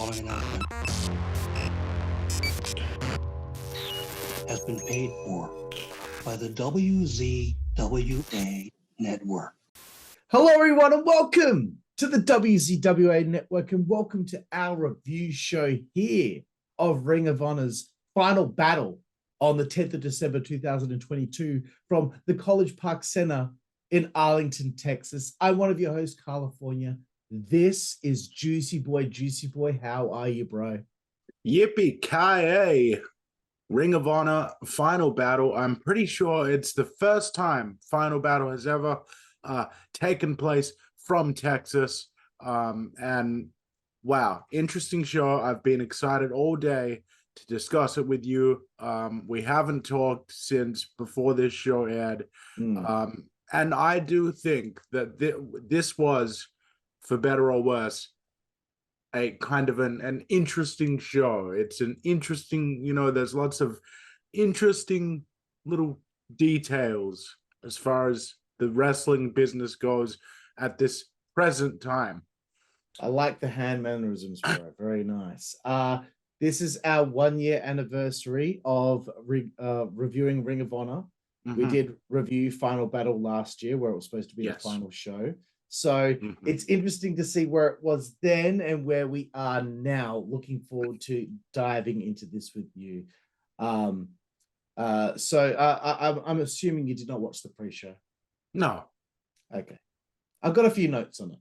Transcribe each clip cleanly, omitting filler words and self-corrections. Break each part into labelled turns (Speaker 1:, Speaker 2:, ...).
Speaker 1: following announcement has been paid for by the WZWA network.
Speaker 2: Hello, everyone, and welcome to the WZWA network, and welcome to our review show here of Ring of Honor's Final Battle on the 10th of December 2022 from the College Park Center in Arlington, Texas. I'm one of your hosts, Karlifornia. This is Jooseyboy. Jooseyboy, how are you, bro?
Speaker 3: Yippee-ki-yay! Ring of Honor Final Battle. I'm pretty sure it's the first time Final Battle has ever taken place from Texas. And wow, interesting show. I've been excited all day to discuss it with you. We haven't talked since before this show aired. And I do think that this was, for better or worse, a kind of an interesting show. It's an interesting, there's lots of interesting little details as far as the wrestling business goes at this present time.
Speaker 2: I like the hand mannerisms, bro. Very nice. This is our 1-year anniversary of reviewing Ring of Honor. We did review Final Battle last year, where it was supposed to be a final show. So it's interesting to see where it was then and where we are now. Looking forward to diving into this with you. I'm assuming you did not watch the pre-show.
Speaker 3: No.
Speaker 2: Okay. I've got a few notes on it.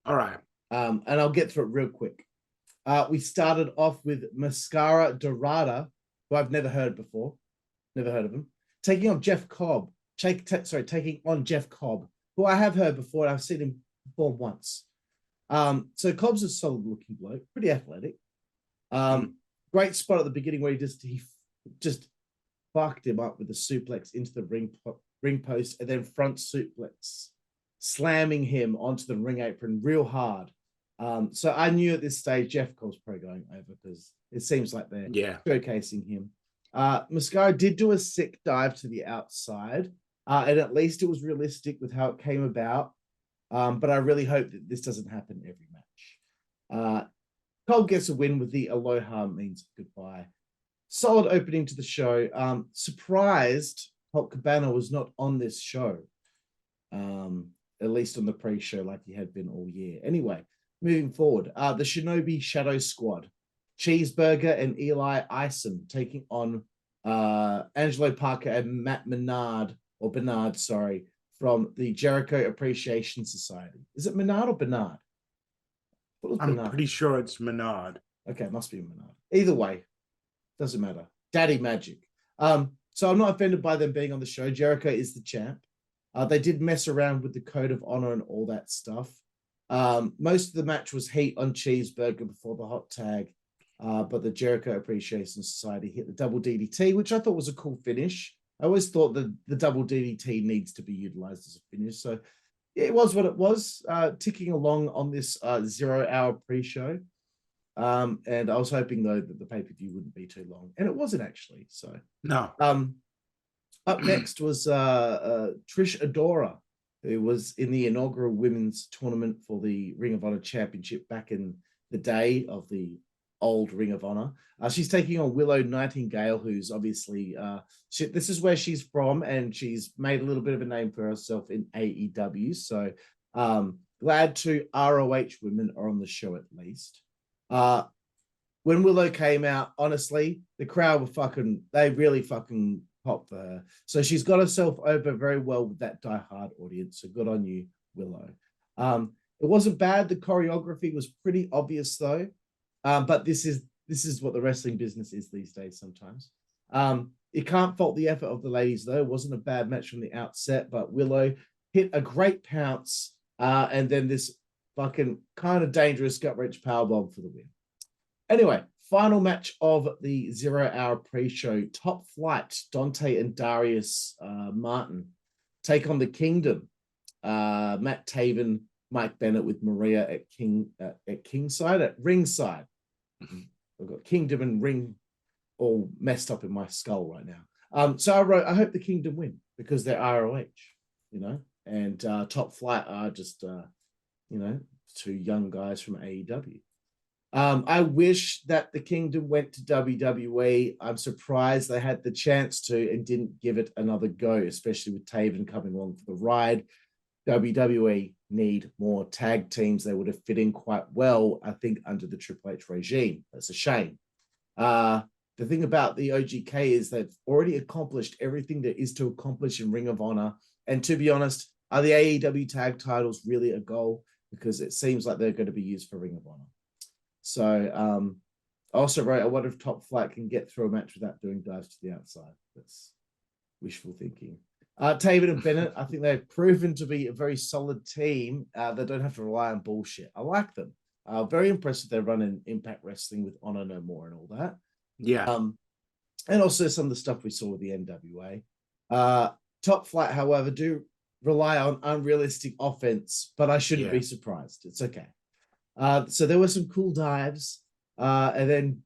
Speaker 3: All right.
Speaker 2: And I'll get through it real quick. We started off with Mascara Dorada, who I've never heard before. Never heard of him. Taking on Jeff Cobb. Taking on Jeff Cobb, who I have heard before. I've seen him perform once. So Cobb's a solid looking bloke, pretty athletic. Great spot at the beginning where he just fucked him up with a suplex into the ring post and then front suplex, slamming him onto the ring apron real hard. So I knew at this stage Jeff Cobb's probably going over because it seems like they're showcasing him. Mascara did do a sick dive to the outside. And at least it was realistic with how it came about. But I really hope that this doesn't happen every match. Cobb gets a win with the Aloha means goodbye. Solid opening to the show. Surprised Colt Cabana was not on this show. At least on the pre-show like he had been all year. Anyway, moving forward. The Shinobi Shadow Squad. Cheeseburger and Eli Isom taking on Angelo Parker and Matt Bernard, from the Jericho Appreciation Society. Is it Menard or Bernard?
Speaker 3: I'm pretty sure it's Menard.
Speaker 2: Okay, it must be Menard. Either way, doesn't matter. Daddy Magic. So I'm not offended by them being on the show. Jericho is the champ. They did mess around with the Code of Honor and all that stuff. Most of the match was heat on Cheeseburger before the hot tag. But the Jericho Appreciation Society hit the double DDT, which I thought was a cool finish. I always thought that the double DDT needs to be utilized as a finish. So it was what it was, ticking along on this 0-hour pre-show. And I was hoping, though, that the pay-per-view wouldn't be too long. And it wasn't, actually. So
Speaker 3: no.
Speaker 2: Up next was Trish Adora, who was in the inaugural women's tournament for the Ring of Honor Championship back in the day of the old Ring of Honor. She's taking on Willow Nightingale, who's obviously this is where she's from, and she's made a little bit of a name for herself in AEW. So glad two ROH women are on the show at least. When Willow came out, honestly, the crowd were they really fucking popped for her. So she's got herself over very well with that diehard audience. So good on you, Willow. It wasn't bad. The choreography was pretty obvious though. But this is what the wrestling business is these days sometimes. You can't fault the effort of the ladies, though. It wasn't a bad match from the outset, but Willow hit a great pounce, and then this fucking kind of dangerous gut-wrench powerbomb for the win. Anyway, final match of the 0-hour pre-show. Top Flight, Dante and Darius Martin take on the Kingdom. Matt Taven, Mike Bennett with Maria at ringside. I've got Kingdom and Ring all messed up in my skull right now. So I wrote, I hope the Kingdom win because they're ROH, and Top Flight are just, two young guys from AEW. I wish that the Kingdom went to WWE. I'm surprised they had the chance to and didn't give it another go, especially with Taven coming along for the ride. WWE need more tag teams. They would have fit in quite well, I think, under the Triple H regime. That's a shame. The thing about the OGK is they've already accomplished everything there is to accomplish in Ring of Honor. And to be honest, are the AEW tag titles really a goal? Because it seems like they're going to be used for Ring of Honor. So I also wrote, I wonder if Top Flight can get through a match without doing dives to the outside. That's wishful thinking. Taven and Bennett, I think they've proven to be a very solid team. They don't have to rely on bullshit. I like them. Very impressive they're running Impact Wrestling with Honor No More and all that.
Speaker 3: Yeah.
Speaker 2: And also some of the stuff we saw with the NWA. Top Flight, however, do rely on unrealistic offense, but I shouldn't be surprised. It's okay. So there were some cool dives. And then,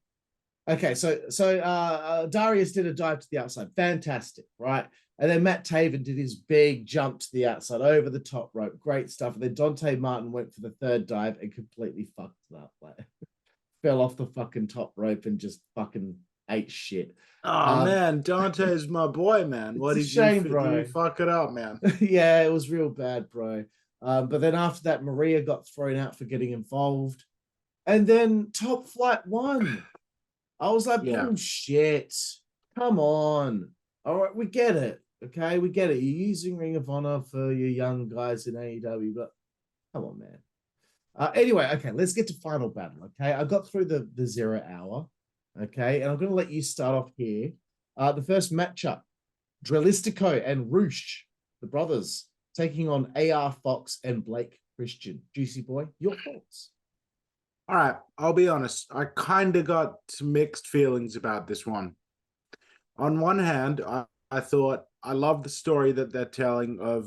Speaker 2: okay, so Darius did a dive to the outside. Fantastic, right? And then Matt Taven did his big jump to the outside over the top rope. Great stuff. And then Dante Martin went for the third dive and completely fucked it up. Like, fell off the fucking top rope and just fucking ate shit.
Speaker 3: Oh man, Dante's my boy, man. What did
Speaker 2: shame, bro.
Speaker 3: You fuck it up, man?
Speaker 2: Yeah, it was real bad, bro. But then after that, Maria got thrown out for getting involved. And then Top Flight won. I was like, bullshit. Come on. All right, we get it. Okay, we get it. You're using Ring of Honor for your young guys in AEW, but come on, man. Anyway, okay, let's get to Final Battle. Okay, I got through the 0 hour. Okay, and I'm going to let you start off here. The first matchup, Dralistico and Roosh, the brothers, taking on AR Fox and Blake Christian. Jooseyboy, your thoughts?
Speaker 3: All right, I'll be honest. I kind of got some mixed feelings about this one. On one hand, I thought I love the story that they're telling of,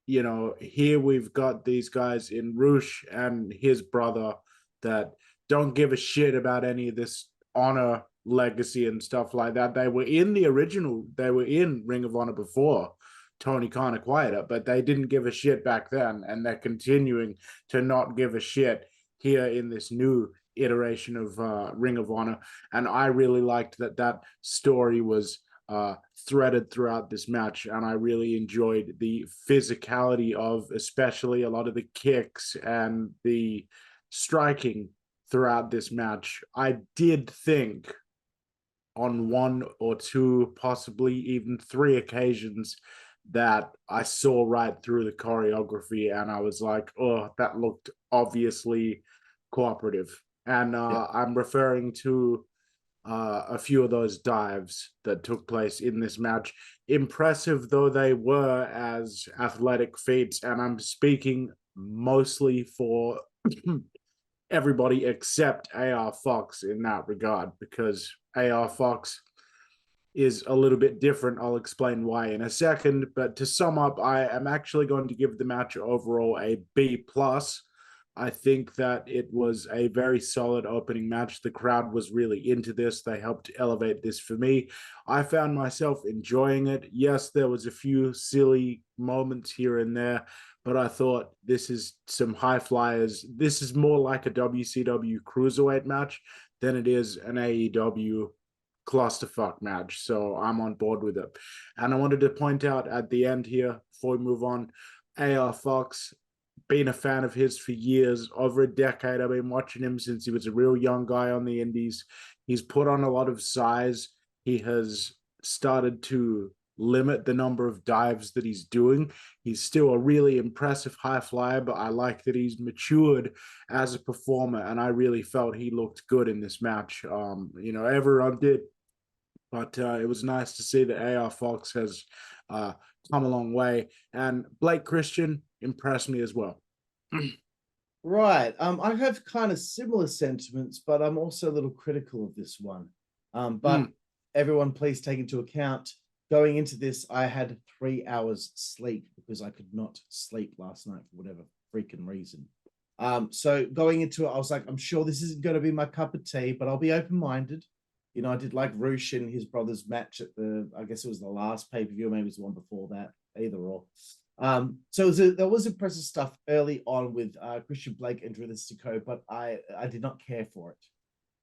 Speaker 3: you know, here we've got these guys in Roosh and his brother that don't give a shit about any of this honor legacy and stuff like that. They were in the original, they were in Ring of Honor before Tony Khan acquired it, but they didn't give a shit back then, and they're continuing to not give a shit here in this new iteration of Ring of Honor. And I really liked that story was threaded throughout this match, and I really enjoyed the physicality of especially a lot of the kicks and the striking throughout this match. I did think on one or two, possibly even three occasions that I saw right through the choreography, and I was like, oh, that looked obviously cooperative. And I'm referring to a few of those dives that took place in this match. Impressive though they were as athletic feats, and I'm speaking mostly for everybody except AR Fox in that regard, because AR Fox is a little bit different. I'll explain why in a second. But to sum up, I am actually going to give the match overall a B+. I think that it was a very solid opening match. The crowd was really into this. They helped elevate this for me. I found myself enjoying it. Yes, there was a few silly moments here and there, but I thought this is some high flyers. This is more like a WCW cruiserweight match than it is an AEW clusterfuck match. So I'm on board with it. And I wanted to point out at the end here, before we move on, AR Fox, been a fan of his for years, over a decade. I've been watching him since he was a real young guy on the indies. He's put on a lot of size. He has started to limit the number of dives that he's doing. He's still a really impressive high flyer, but I like that he's matured as a performer, and I really felt he looked good in this match. You know, everyone did, but it was nice to see that AR Fox has come a long way, and Blake Christian impressed me as well.
Speaker 2: Right. I have kind of similar sentiments, but I'm also a little critical of this one. But everyone, please take into account, going into this, I had 3 hours sleep because I could not sleep last night for whatever freaking reason. So going into it, I was like, I'm sure this isn't going to be my cup of tea, but I'll be open-minded. You know, I did like Roosh and his brother's match at I guess it was the last pay-per-view, maybe it was the one before that, either or. So there was impressive stuff early on with Christian Blake and Dralistico, but I did not care for it.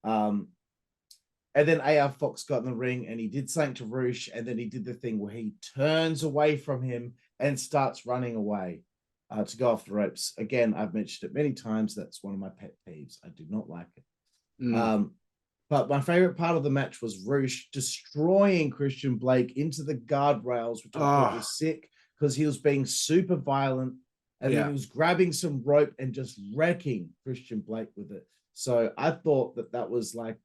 Speaker 2: And then AR Fox got in the ring and he did something to Roosh, and then he did the thing where he turns away from him and starts running away to go off the ropes. Again, I've mentioned it many times. That's one of my pet peeves. I do not like it. But my favorite part of the match was Roosh destroying Christian Blake into the guardrails, which I thought was sick because he was being super violent, and then he was grabbing some rope and just wrecking Christian Blake with it. So I thought that was like,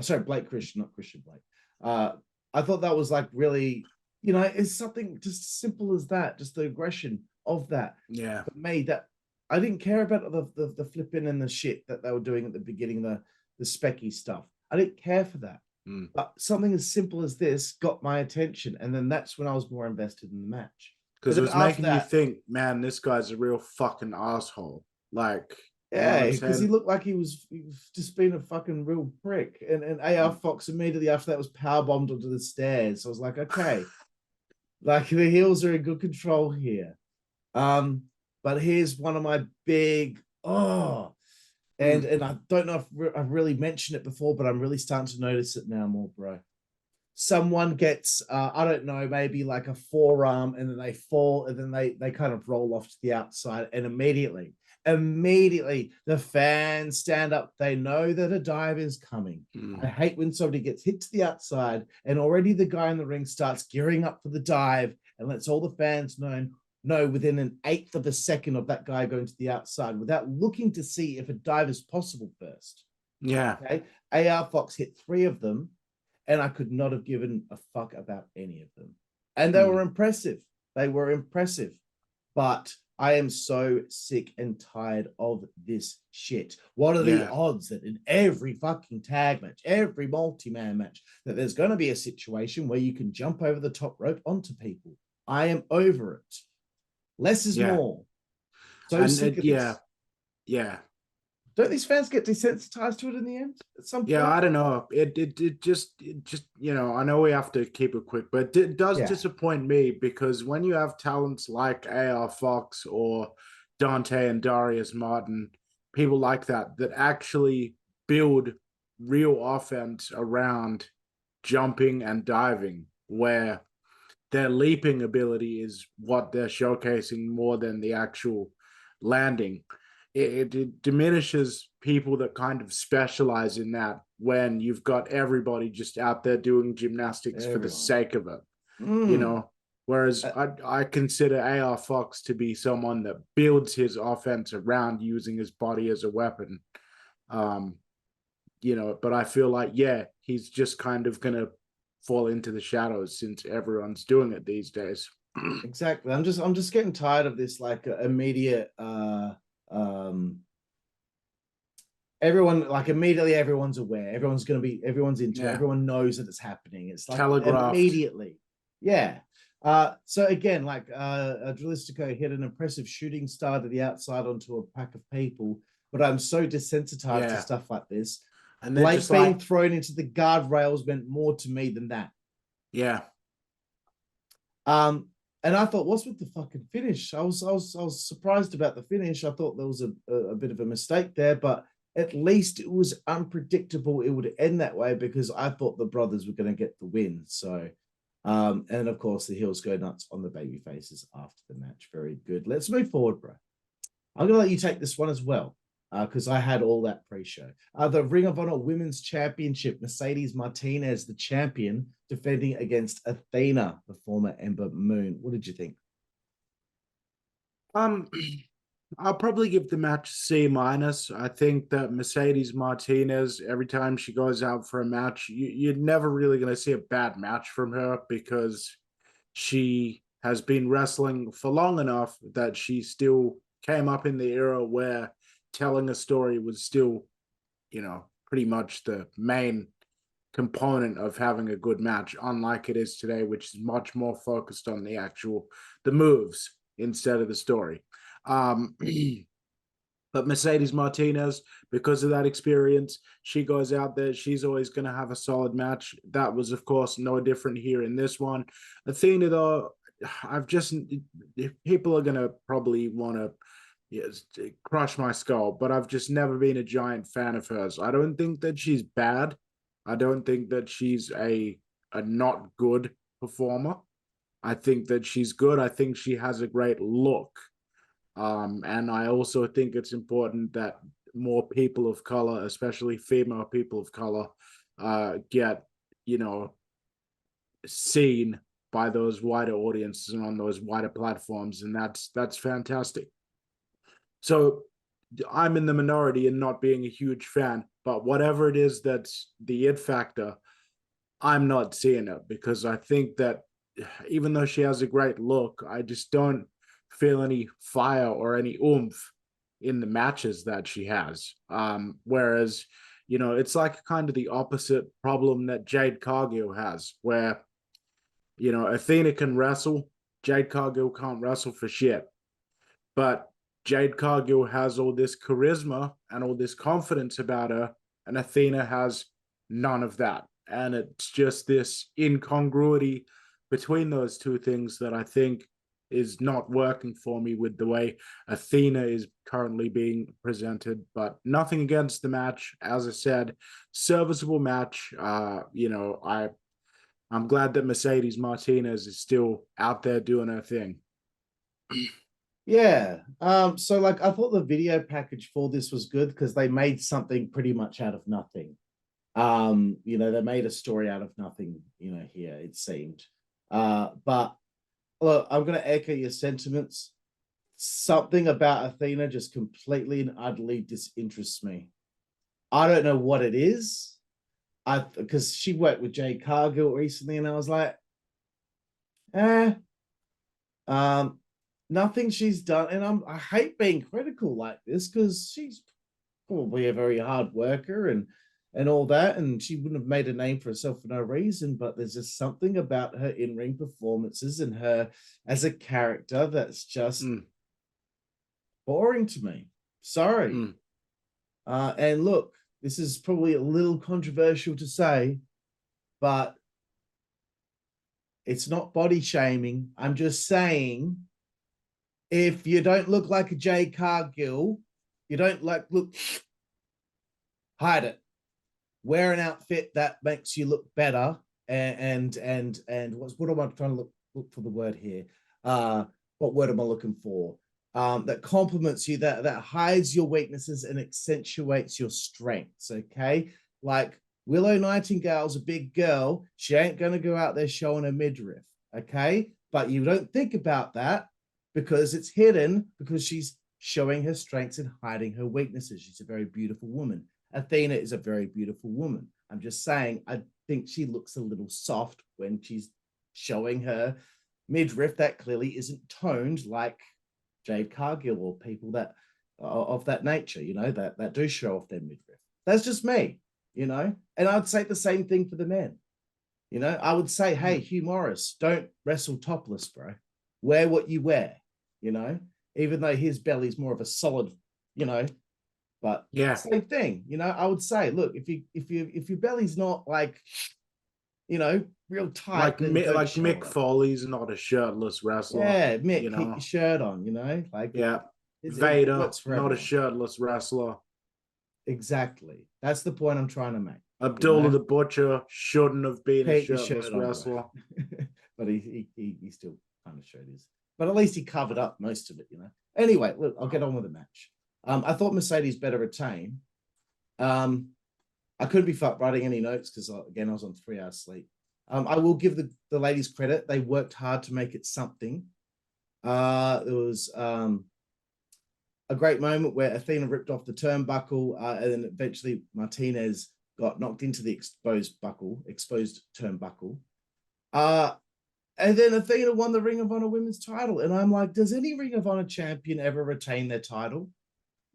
Speaker 2: sorry, Blake Christian, not Christian Blake. I thought that was like really, it's something just simple as that, just the aggression of that.
Speaker 3: Yeah.
Speaker 2: For me, that I didn't care about the flipping and the shit that they were doing at the beginning, the specky stuff. I didn't care for that. But something as simple as this got my attention, and then that's when I was more invested in the match.
Speaker 3: Because it was making you think, man, this guy's a real fucking asshole. Like,
Speaker 2: yeah, because he looked like he was just being a fucking real prick. And AR Fox immediately after that was powerbombed onto the stairs. So I was like, okay, like the heels are in good control here. But here's one of my big and I don't know if I've really mentioned it before, but I'm really starting to notice it now more, bro. Someone gets, I don't know, maybe like a forearm, and then they fall, and then they kind of roll off to the outside, and immediately the fans stand up. They know that a dive is coming. I hate when somebody gets hit to the outside, and already the guy in the ring starts gearing up for the dive and lets all the fans know within an eighth of a second of that guy going to the outside without looking to see if a dive is possible first.
Speaker 3: Yeah.
Speaker 2: Okay. AR Fox hit 3 of them, and I could not have given a fuck about any of them. And they were impressive. They were impressive. But I am so sick and tired of this shit. What are the odds that in every fucking tag match, every multi-man match, that there's going to be a situation where you can jump over the top rope onto people? I am over it. Less is more. So sick of this.
Speaker 3: Yeah.
Speaker 2: Don't these fans get desensitized to it in the end at some point?
Speaker 3: Yeah, I don't know. It just I know we have to keep it quick, but it does disappoint me, because when you have talents like AR Fox or Dante and Darius Martin, people like that actually build real offense around jumping and diving, where their leaping ability is what they're showcasing more than the actual landing. It diminishes people that kind of specialize in that when you've got everybody just out there doing gymnastics for the sake of it, Whereas I consider AR Fox to be someone that builds his offense around using his body as a weapon. But I feel like, he's just kind of going to fall into the shadows since everyone's doing it these days.
Speaker 2: Exactly. I'm just getting tired of this like immediate everyone, like immediately everyone's aware, everyone's into it, everyone knows that it's happening. It's like telegraphed immediately. So again, like Dralistico hit an impressive shooting star to the outside onto a pack of people, but I'm so desensitized to stuff like this. And then like being thrown into the guardrails meant more to me than that. And I thought, what's with the fucking finish? I was surprised about the finish. I thought there was a bit of a mistake there, but at least it was unpredictable. It would end that way because I thought the brothers were going to get the win. So, and of course, the heels go nuts on the baby faces after the match. Very good. Let's move forward, bro. I'm going to let you take this one as well, because I had all that pre-show. The Ring of Honor Women's Championship, Mercedes Martinez, the champion, defending against Athena, the former Ember Moon. What did you think?
Speaker 3: I'll probably give the match C-. I think that Mercedes Martinez, every time she goes out for a match, you're never really going to see a bad match from her, because she has been wrestling for long enough that she still came up in the era where telling a story was still, pretty much the main component of having a good match, unlike it is today, which is much more focused on the moves instead of the story. But Mercedes Martinez, because of that experience, she goes out there, she's always going to have a solid match. That was, of course, no different here in this one. Athena, though, I've just, people are gonna probably want to, yes, crush my skull, but I've just never been a giant fan of hers. I don't think that she's bad. I don't think that she's a not good performer. I think that she's good. I think she has a great look. And I also think it's important that more people of color, especially female people of color, get, seen by those wider audiences and on those wider platforms. And that's fantastic. So I'm in the minority in not being a huge fan, but whatever it is that's the it factor, I'm not seeing it, because I think that even though she has a great look, I just don't feel any fire or any oomph in the matches that she has. Whereas, it's like kind of the opposite problem that Jade Cargill has, where, Athena can wrestle, Jade Cargill can't wrestle for shit. But Jade Cargill has all this charisma and all this confidence about her, and Athena has none of that. And it's just this incongruity between those two things that I think is not working for me with the way Athena is currently being presented. But nothing against the match. As I said, serviceable match. I'm glad that Mercedes Martinez is still out there doing her thing.
Speaker 2: Yeah. So like I thought the video package for this was good because they made something pretty much out of nothing. They made a story out of nothing, here it seemed. But look, I'm gonna echo your sentiments. Something about Athena just completely and utterly disinterests me. I don't know what it is. Because she worked with Jade Cargill recently, and I was like, nothing she's done, and I hate being critical like this because she's probably a very hard worker and all that, and she wouldn't have made a name for herself for no reason. But there's just something about her in-ring performances and her as a character that's just boring to me. Sorry. And look, this is probably a little controversial to say, but it's not body shaming. I'm just saying, if you don't look like a Jade Cargill, you don't look, hide it. Wear an outfit that makes you look better. And what am I trying to look for the word here? What word am I looking for? That compliments you, that hides your weaknesses and accentuates your strengths. Okay, like Willow Nightingale's a big girl. She ain't gonna go out there showing her midriff. Okay, but you don't think about that because it's hidden, because she's showing her strengths and hiding her weaknesses. She's a very beautiful woman. Athena is a very beautiful woman. I'm just saying, I think she looks a little soft when she's showing her midriff that clearly isn't toned like Jade Cargill or people that of that nature, that do show off their midriff. That's just me, and I'd say the same thing for the men. I would say, hey, Hugh Morris, don't wrestle topless, bro. Wear what you wear, even though his belly's more of a solid, but
Speaker 3: yeah,
Speaker 2: same thing. I would say, look, if your belly's not like, real tight,
Speaker 3: like Mick Foley's not a shirtless wrestler.
Speaker 2: Yeah, Mick, keep your shirt on.
Speaker 3: Vader, not a shirtless wrestler.
Speaker 2: Exactly. That's the point I'm trying to make.
Speaker 3: Abdullah the Butcher shouldn't have been a shirtless wrestler,
Speaker 2: but he still kind of showed his. But at least he covered up most of it. Anyway, look, I'll get on with the match. I thought Mercedes better retain. I couldn't be writing any notes because, again, I was on 3 hours sleep. I will give the ladies credit. They worked hard to make it something. There was a great moment where Athena ripped off the turnbuckle, and then eventually Martinez got knocked into the exposed turnbuckle. And then Athena won the Ring of Honor Women's title. And I'm like, does any Ring of Honor champion ever retain their title?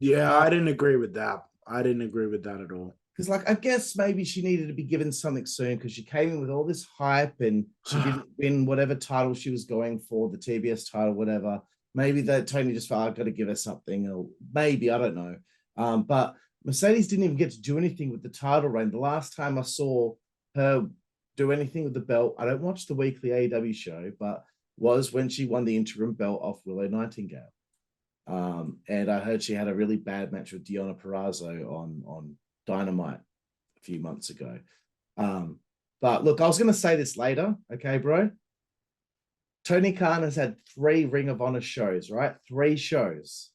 Speaker 3: Yeah, I didn't agree with that. I didn't agree with that at all.
Speaker 2: Because, I guess maybe she needed to be given something soon because she came in with all this hype and she didn't win whatever title she was going for, the TBS title, whatever. Maybe that Tony just felt, I've got to give her something, or maybe, I don't know. But Mercedes didn't even get to do anything with the title reign. The last time I saw her do anything with the belt, I don't watch the weekly AEW show, but was when she won the interim belt off Willow Nightingale. And I heard she had a really bad match with Deonna Purrazzo on Dynamite a few months ago. But look, I was going to say this later, okay, bro? Tony Khan has had 3 Ring of Honor shows, right? 3 shows.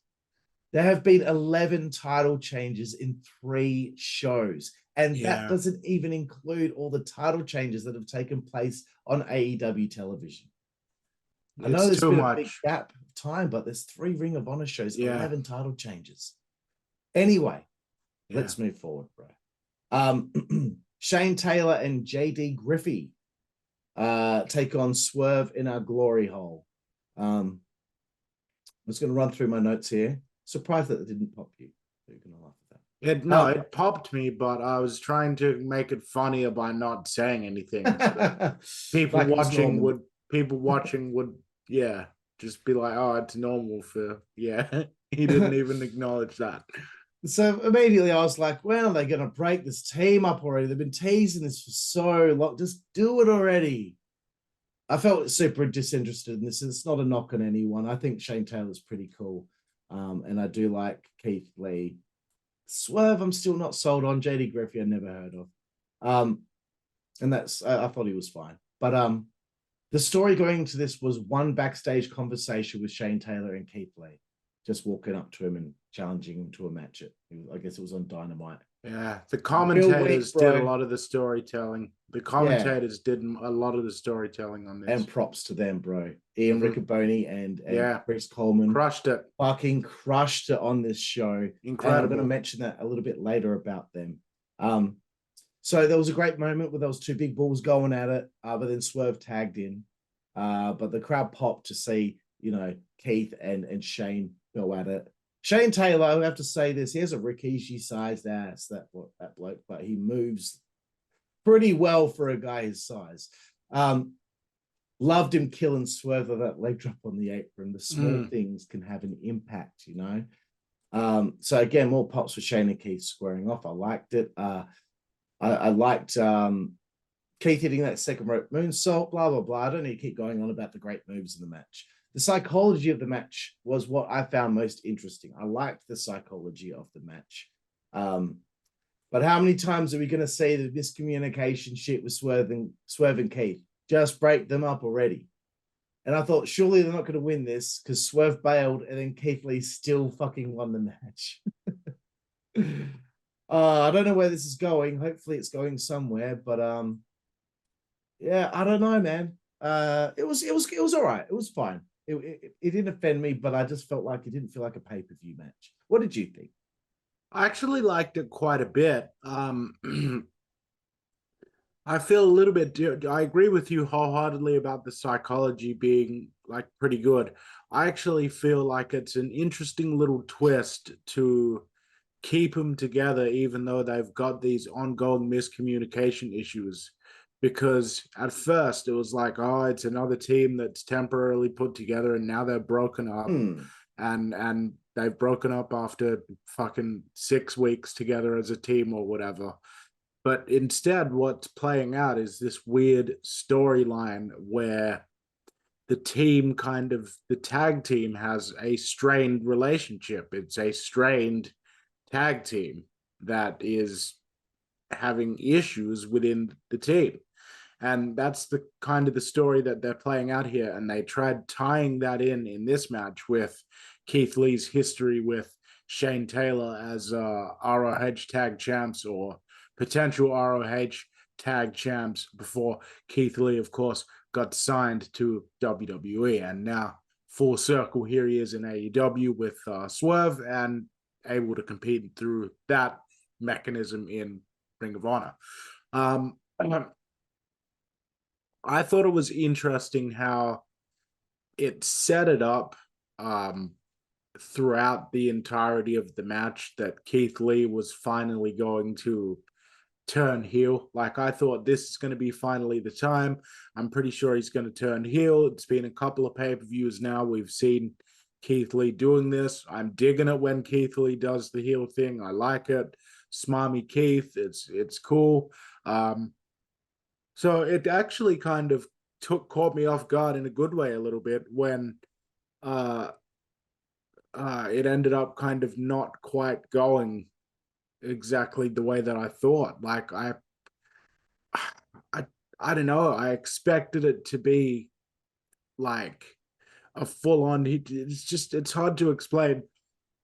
Speaker 2: There have been 11 title changes in 3 shows. And that doesn't even include all the title changes that have taken place on AEW television. I know there's been a big gap of time, but there's 3 Ring of Honor shows, 11 title changes. Anyway, let's move forward, bro. Shane Taylor and JD Griffey take on Swerve in our glory hole. I'm just going to run through my notes here. Surprised that it didn't pop you. You're going to laugh at that.
Speaker 3: It popped me, but I was trying to make it funnier by not saying anything. So people
Speaker 2: Like
Speaker 3: watching would just be like, oh, it's normal for he didn't even acknowledge that.
Speaker 2: So immediately I was like, when are they going to break this team up already? They've been teasing this for so long. Just do it already. I felt super disinterested in this. It's not a knock on anyone. I think Shane Taylor's pretty cool. And I do like Keith Lee. Swerve, I'm still not sold on. JD Griffey, I never heard of. And that's, I thought he was fine. But the story going into this was one backstage conversation with Shane Taylor and Keith Lee, just walking up to him and challenging him to a match. I guess it was on Dynamite.
Speaker 3: Yeah, the commentators did a lot of the storytelling. The commentators did a lot of the storytelling on this.
Speaker 2: And props to them, bro. Ian Riccoboni and Chris Coleman
Speaker 3: crushed it.
Speaker 2: Fucking crushed it on this show.
Speaker 3: Incredible.
Speaker 2: And I'm going to mention that a little bit later about them. So there was a great moment where there was 2 big bulls going at it, but then Swerve tagged in. But the crowd popped to see, Keith and Shane go at it. Shane Taylor, I have to say this, he has a Rikishi-sized ass, that bloke, but he moves pretty well for a guy his size. Loved him killing Swerve with that leg drop on the apron. The small things can have an impact, So again, more pops for Shane and Keith squaring off. I liked it. I liked Keith hitting that second rope moonsault, blah, blah, blah. I don't need to keep going on about the great moves in the match. The psychology of the match was what I found most interesting. I liked the psychology of the match. But how many times are we going to see the miscommunication shit with Swerve and Keith? Just break them up already. And I thought, surely they're not going to win this because Swerve bailed and then Keith Lee still fucking won the match. I don't know where this is going. Hopefully it's going somewhere. But I don't know, man. It was all right. It was fine. It didn't offend me, but I just felt like it didn't feel like a pay-per-view match. What did you think?
Speaker 3: I actually liked it quite a bit. I feel a little bit, I agree with you wholeheartedly about the psychology being like pretty good. I actually feel like it's an interesting little twist to keep them together, even though they've got these ongoing miscommunication issues. Because at first it was like, oh, it's another team that's temporarily put together and now they're broken up. And they've broken up after fucking 6 weeks together as a team or whatever. But instead, what's playing out is this weird storyline where the tag team has a strained relationship. It's a strained tag team that is having issues within the team. And that's the kind of the story that they're playing out here. And they tried tying that in this match with Keith Lee's history with Shane Taylor as ROH tag champs or potential ROH tag champs before Keith Lee, of course, got signed to WWE. And now full circle, here he is in AEW with Swerve and able to compete through that mechanism in Ring of Honor. I thought it was interesting how it set it up throughout the entirety of the match that Keith Lee was finally going to turn heel. Like, I thought this is going to be finally the time. I'm pretty sure he's going to turn heel. It's been a couple of pay-per-views now. We've seen Keith Lee doing this. I'm digging it when Keith Lee does the heel thing. I like it. Smarmy Keith. It's cool. So it actually kind of caught me off guard in a good way a little bit when it ended up kind of not quite going exactly the way that I thought. Like I don't know. I expected it to be like a full-on. It's hard to explain.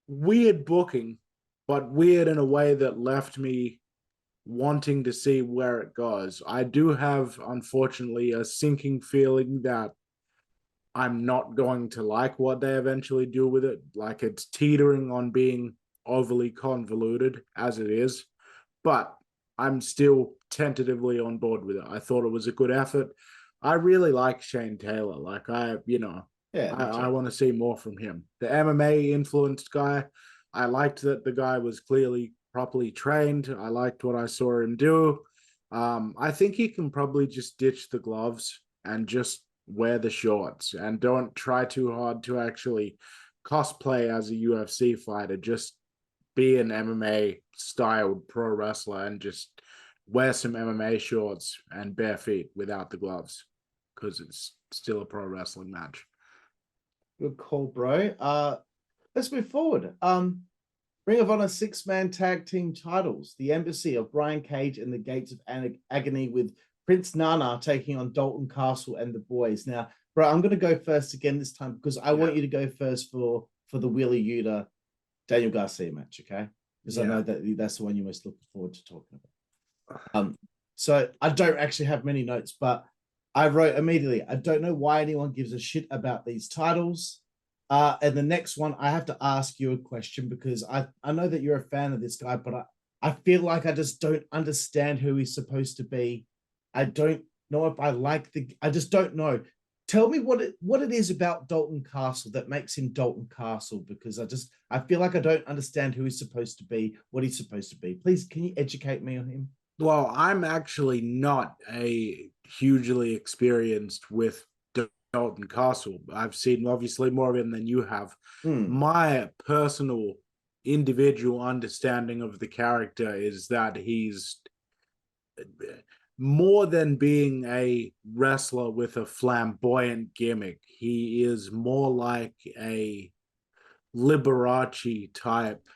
Speaker 3: Weird booking, but weird in a way that left me wanting to see where it goes. I do have, unfortunately, a sinking feeling that I'm not going to like what they eventually do with it. Like, it's teetering on being overly convoluted as it is, but I'm still tentatively on board with it. I thought it was a good effort. I really like Shane Taylor. Like, I want to see more from him. The MMA influenced guy, I liked that the guy was clearly properly trained. I liked what I saw him do. I think he can probably just ditch the gloves and just wear the shorts and don't try too hard to actually cosplay as a UFC fighter. Just be an MMA styled pro wrestler and just wear some MMA shorts and bare feet without the gloves, because it's still a pro wrestling match.
Speaker 2: Good call, bro. Let's move forward. Ring of Honor 6-man tag team titles. The Embassy of Brian Cage and the Gates of Agony, with Prince Nana taking on Dalton Castle and the boys. Now, bro, I'm going to go first again this time because I want you to go first for the Wheeler Yuta Daniel Garcia match, okay? Because I know that that's the one you're most looking forward to talking about. So I don't actually have many notes, but I wrote immediately, I don't know why anyone gives a shit about these titles. And the next one, I have to ask you a question because I know that you're a fan of this guy, but I feel like I just don't understand who he's supposed to be. I don't know if I like I just don't know. Tell me what it is about Dalton Castle that makes him Dalton Castle, because I feel like I don't understand who he's supposed to be, what he's supposed to be. Please, can you educate me on him?
Speaker 3: Well, I'm actually not a hugely experienced with Dalton Castle. I've seen obviously more of him than you have. My personal individual understanding of the character is that he's more than being a wrestler with a flamboyant gimmick. He is more like a Liberace type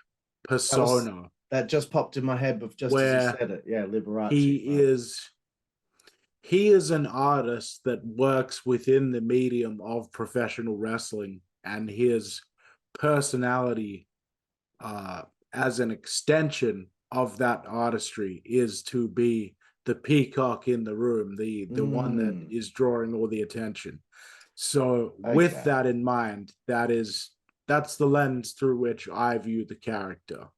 Speaker 3: persona.
Speaker 2: That just popped in my head, but just as you said it. Yeah, Liberace.
Speaker 3: He is an artist that works within the medium of professional wrestling, and his personality as an extension of that artistry is to be the peacock in the room, the one that is drawing all the attention. So with that in mind, that's the lens through which I view the character.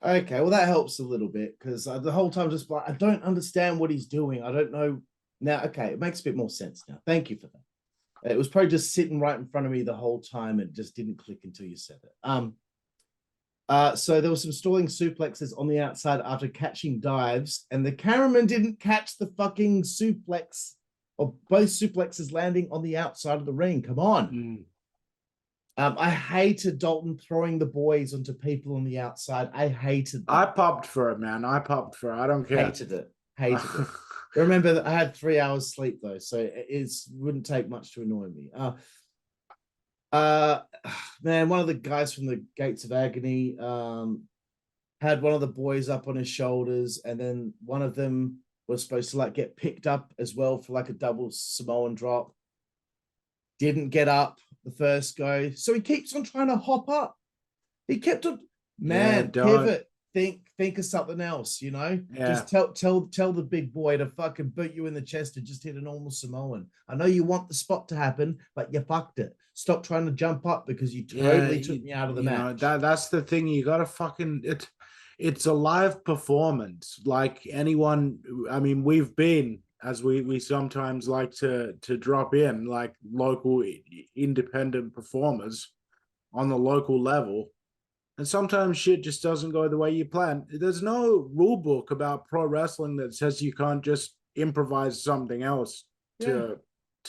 Speaker 2: Okay, well, that helps a little bit, because the whole time just like, I don't understand what he's doing. I don't know. Now, okay, it makes a bit more sense now. Thank you for that. It was probably just sitting right in front of me the whole time and just didn't click until you said it. So there were some stalling suplexes on the outside after catching dives, and the cameraman didn't catch the fucking suplex, or both suplexes landing on the outside of the ring. Come on. I hated Dalton throwing the boys onto people on the outside. I hated that.
Speaker 3: I popped for it, man. I don't care.
Speaker 2: Hated it. Remember that I had 3 hours sleep though, so it wouldn't take much to annoy me. Man, one of the guys from the Gates of Agony had one of the boys up on his shoulders, and then one of them was supposed to like get picked up as well for like a double Samoan drop. Didn't get up the first go, so he keeps on trying to hop up. He kept on, pivot, think of something else, you know. Just tell the big boy to fucking boot you in the chest and just hit a normal Samoan. I know you want the spot to happen, but you fucked it. Stop trying to jump up because you totally took me out of the match.
Speaker 3: That's the thing. You gotta fucking it's a live performance. Like anyone, I mean, we've been, as we sometimes like to drop in, like local independent performers on the local level. And sometimes shit just doesn't go the way you plan. There's no rule book about pro wrestling that says you can't just improvise something else to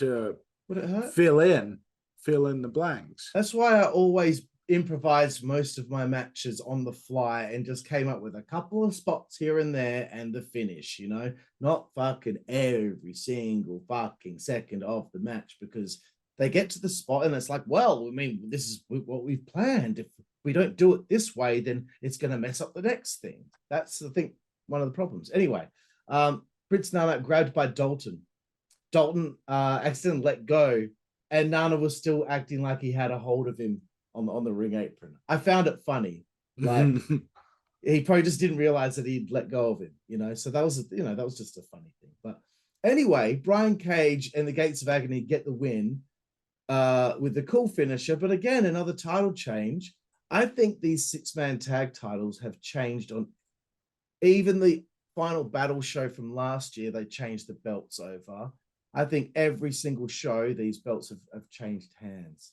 Speaker 2: Would it hurt?
Speaker 3: fill in the blanks.
Speaker 2: That's why I always improvised most of my matches on the fly and just came up with a couple of spots here and there and the finish, you know, not fucking every single fucking second of the match, because they get to the spot and it's like, well, I mean, this is what we've planned. If we don't do it this way, then it's going to mess up the next thing. That's, I think, one of the problems. Anyway, Prince Nana grabbed by Dalton. Dalton accidentally let go, and Nana was still acting like he had a hold of him on the ring apron. I found it funny. Like, he probably just didn't realize that he'd let go of him, you know? So that was, you know, that was just a funny thing. But anyway, Brian Cage and the Gates of Agony get the win with the cool finisher. But again, another title change. I think these 6-man tag titles have changed on even the Final Battle show from last year. They changed the belts over. I think every single show, these belts have changed hands.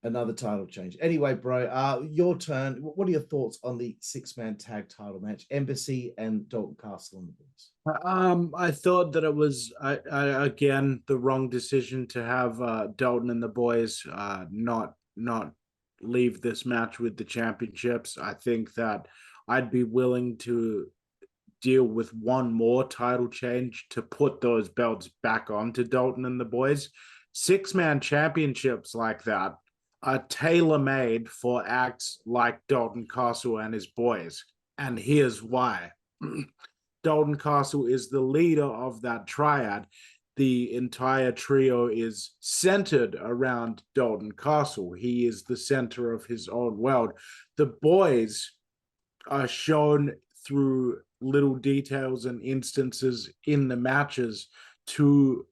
Speaker 2: Another title change. Anyway, bro, your turn. What are your thoughts on the 6-man tag title match? Embassy and Dalton Castle on the boys.
Speaker 3: I thought that it was again the wrong decision to have Dalton and the boys not leave this match with the championships. I think that I'd be willing to deal with one more title change to put those belts back onto Dalton and the boys. 6-man championships like that are tailor-made for acts like Dalton Castle and his boys. And here's why. Dalton Castle is the leader of that triad. The entire trio is centered around Dalton Castle. He is the center of his own world. The boys are shown through little details and instances in the matches to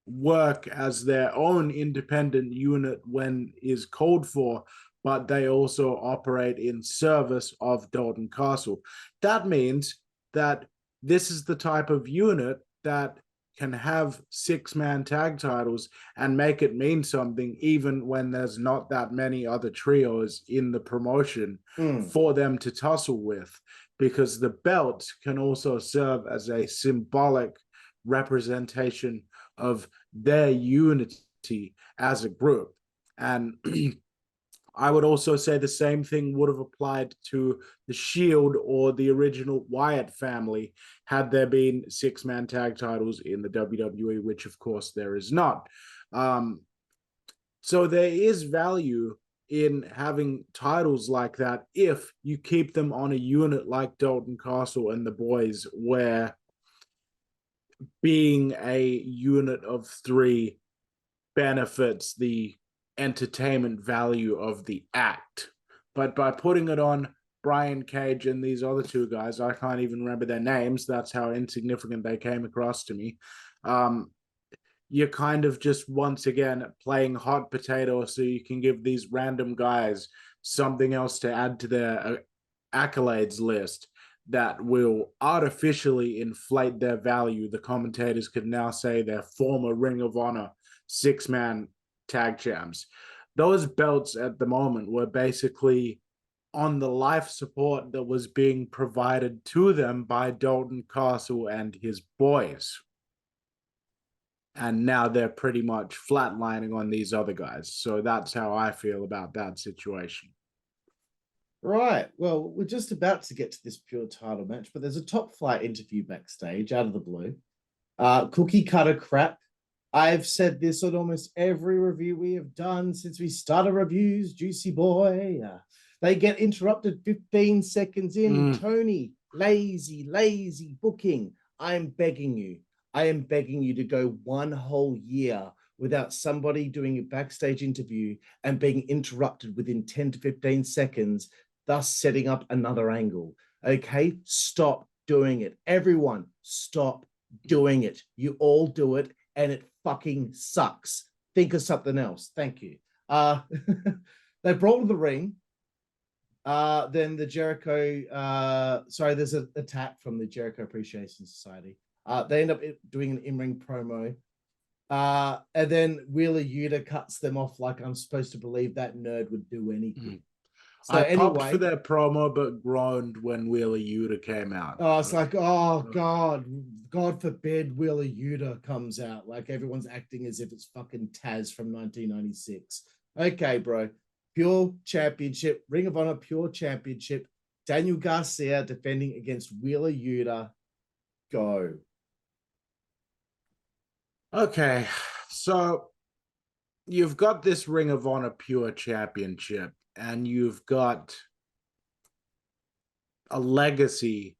Speaker 3: work as their own independent unit when is called for, but they also operate in service of Dalton Castle. That means that this is the type of unit that can have 6-man tag titles and make it mean something, even when there's not that many other trios in the promotion for them to tussle with, because the belts can also serve as a symbolic representation of their unity as a group. And I would also say the same thing would have applied to the Shield or the original Wyatt family had there been 6-man tag titles in the WWE, which of course there is not. So there is value in having titles like that if you keep them on a unit like Dalton Castle and the boys, where being a unit of 3 benefits the entertainment value of the act. But by putting it on Brian Cage and these other 2 guys, I can't even remember their names, that's how insignificant they came across to me, you're kind of just once again playing hot potato so you can give these random guys something else to add to their accolades list that will artificially inflate their value. The commentators could now say they're former Ring of Honor 6-man tag champs. Those belts at the moment were basically on the life support that was being provided to them by Dalton Castle and his boys. And now they're pretty much flatlining on these other guys. So that's how I feel about that situation.
Speaker 2: Right. Well, we're just about to get to this pure title match, but there's a top flight interview backstage out of the blue. Cookie cutter crap. I've said this on almost every review we have done since we started reviews, Jooseyboy. They get interrupted 15 seconds in. Tony, lazy booking. I am begging you to go one whole year without somebody doing a backstage interview and being interrupted within 10 to 15 seconds, thus setting up another angle. Okay, stop doing it. Everyone, stop doing it. You all do it, and it fucking sucks. Think of something else. Thank you. They brawl to the ring. Then the Jericho, there's an attack from the Jericho Appreciation Society. They end up doing an in-ring promo. And then Wheeler Yuta cuts them off like I'm supposed to believe that nerd would do anything. So
Speaker 3: I popped for their promo, but groaned when Wheeler Yuta came out.
Speaker 2: Oh, it's like, oh, God forbid Wheeler Yuta comes out. Like everyone's acting as if it's fucking Taz from 1996. Okay, bro. Pure Championship, Ring of Honor Pure Championship. Daniel Garcia defending against Wheeler Yuta. Go.
Speaker 3: Okay, so you've got this Ring of Honor Pure Championship, and you've got a legacy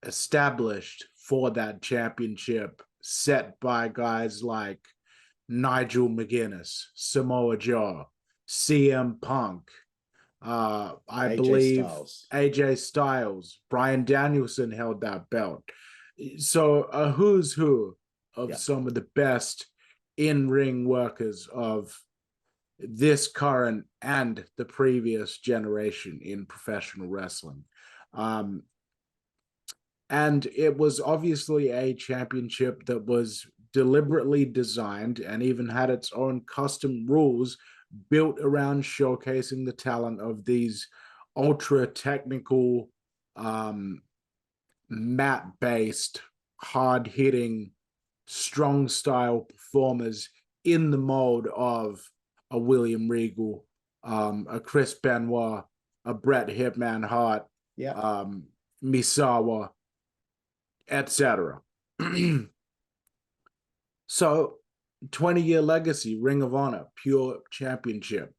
Speaker 3: established for that championship set by guys like Nigel McGuinness, Samoa Joe, CM Punk, I
Speaker 2: AJ
Speaker 3: believe
Speaker 2: Styles.
Speaker 3: AJ Styles, Bryan Danielson held that belt. So a who's who of some of the best in-ring workers of this current and the previous generation in professional wrestling. And it was obviously a championship that was deliberately designed and even had its own custom rules built around showcasing the talent of these ultra technical, mat-based, hard-hitting, strong style performers in the mode of a William Regal, a Chris Benoit, a Bret Hitman Hart, Misawa, etc. So 20-year legacy, Ring of Honor, Pure Championship.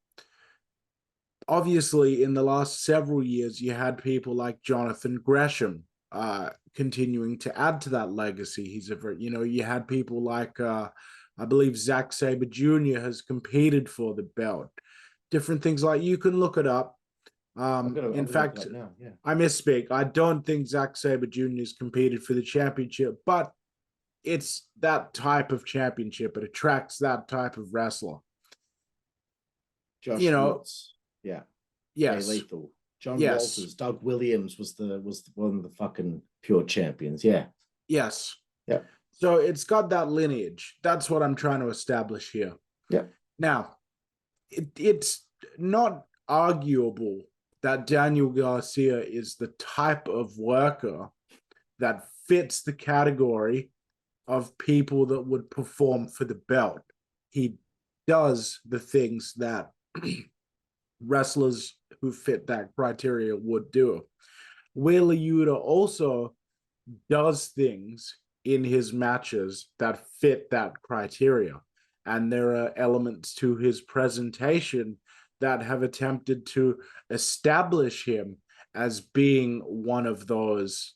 Speaker 3: Obviously, in the last several years, you had people like Jonathan Gresham continuing to add to that legacy. He's a very, you had people like, I believe Zack Sabre Jr. has competed for the belt. Different things like, you can look it up. In fact, I misspeak. I don't think Zack Sabre Jr. has competed for the championship, but it's that type of championship. It attracts that type of wrestler.
Speaker 2: Josh Woods. Yeah.
Speaker 3: Yes.
Speaker 2: Jay Lethal. John Walters. Doug Williams was one of the fucking pure champions. Yeah.
Speaker 3: Yes.
Speaker 2: Yeah.
Speaker 3: So it's got that lineage. That's what I'm trying to establish here.
Speaker 2: Yeah.
Speaker 3: Now, it's not arguable that Daniel Garcia is the type of worker that fits the category of people that would perform for the belt. He does the things that wrestlers who fit that criteria would do. Wheeler Yuta also does things in his matches that fit that criteria. And there are elements to his presentation that have attempted to establish him as being one of those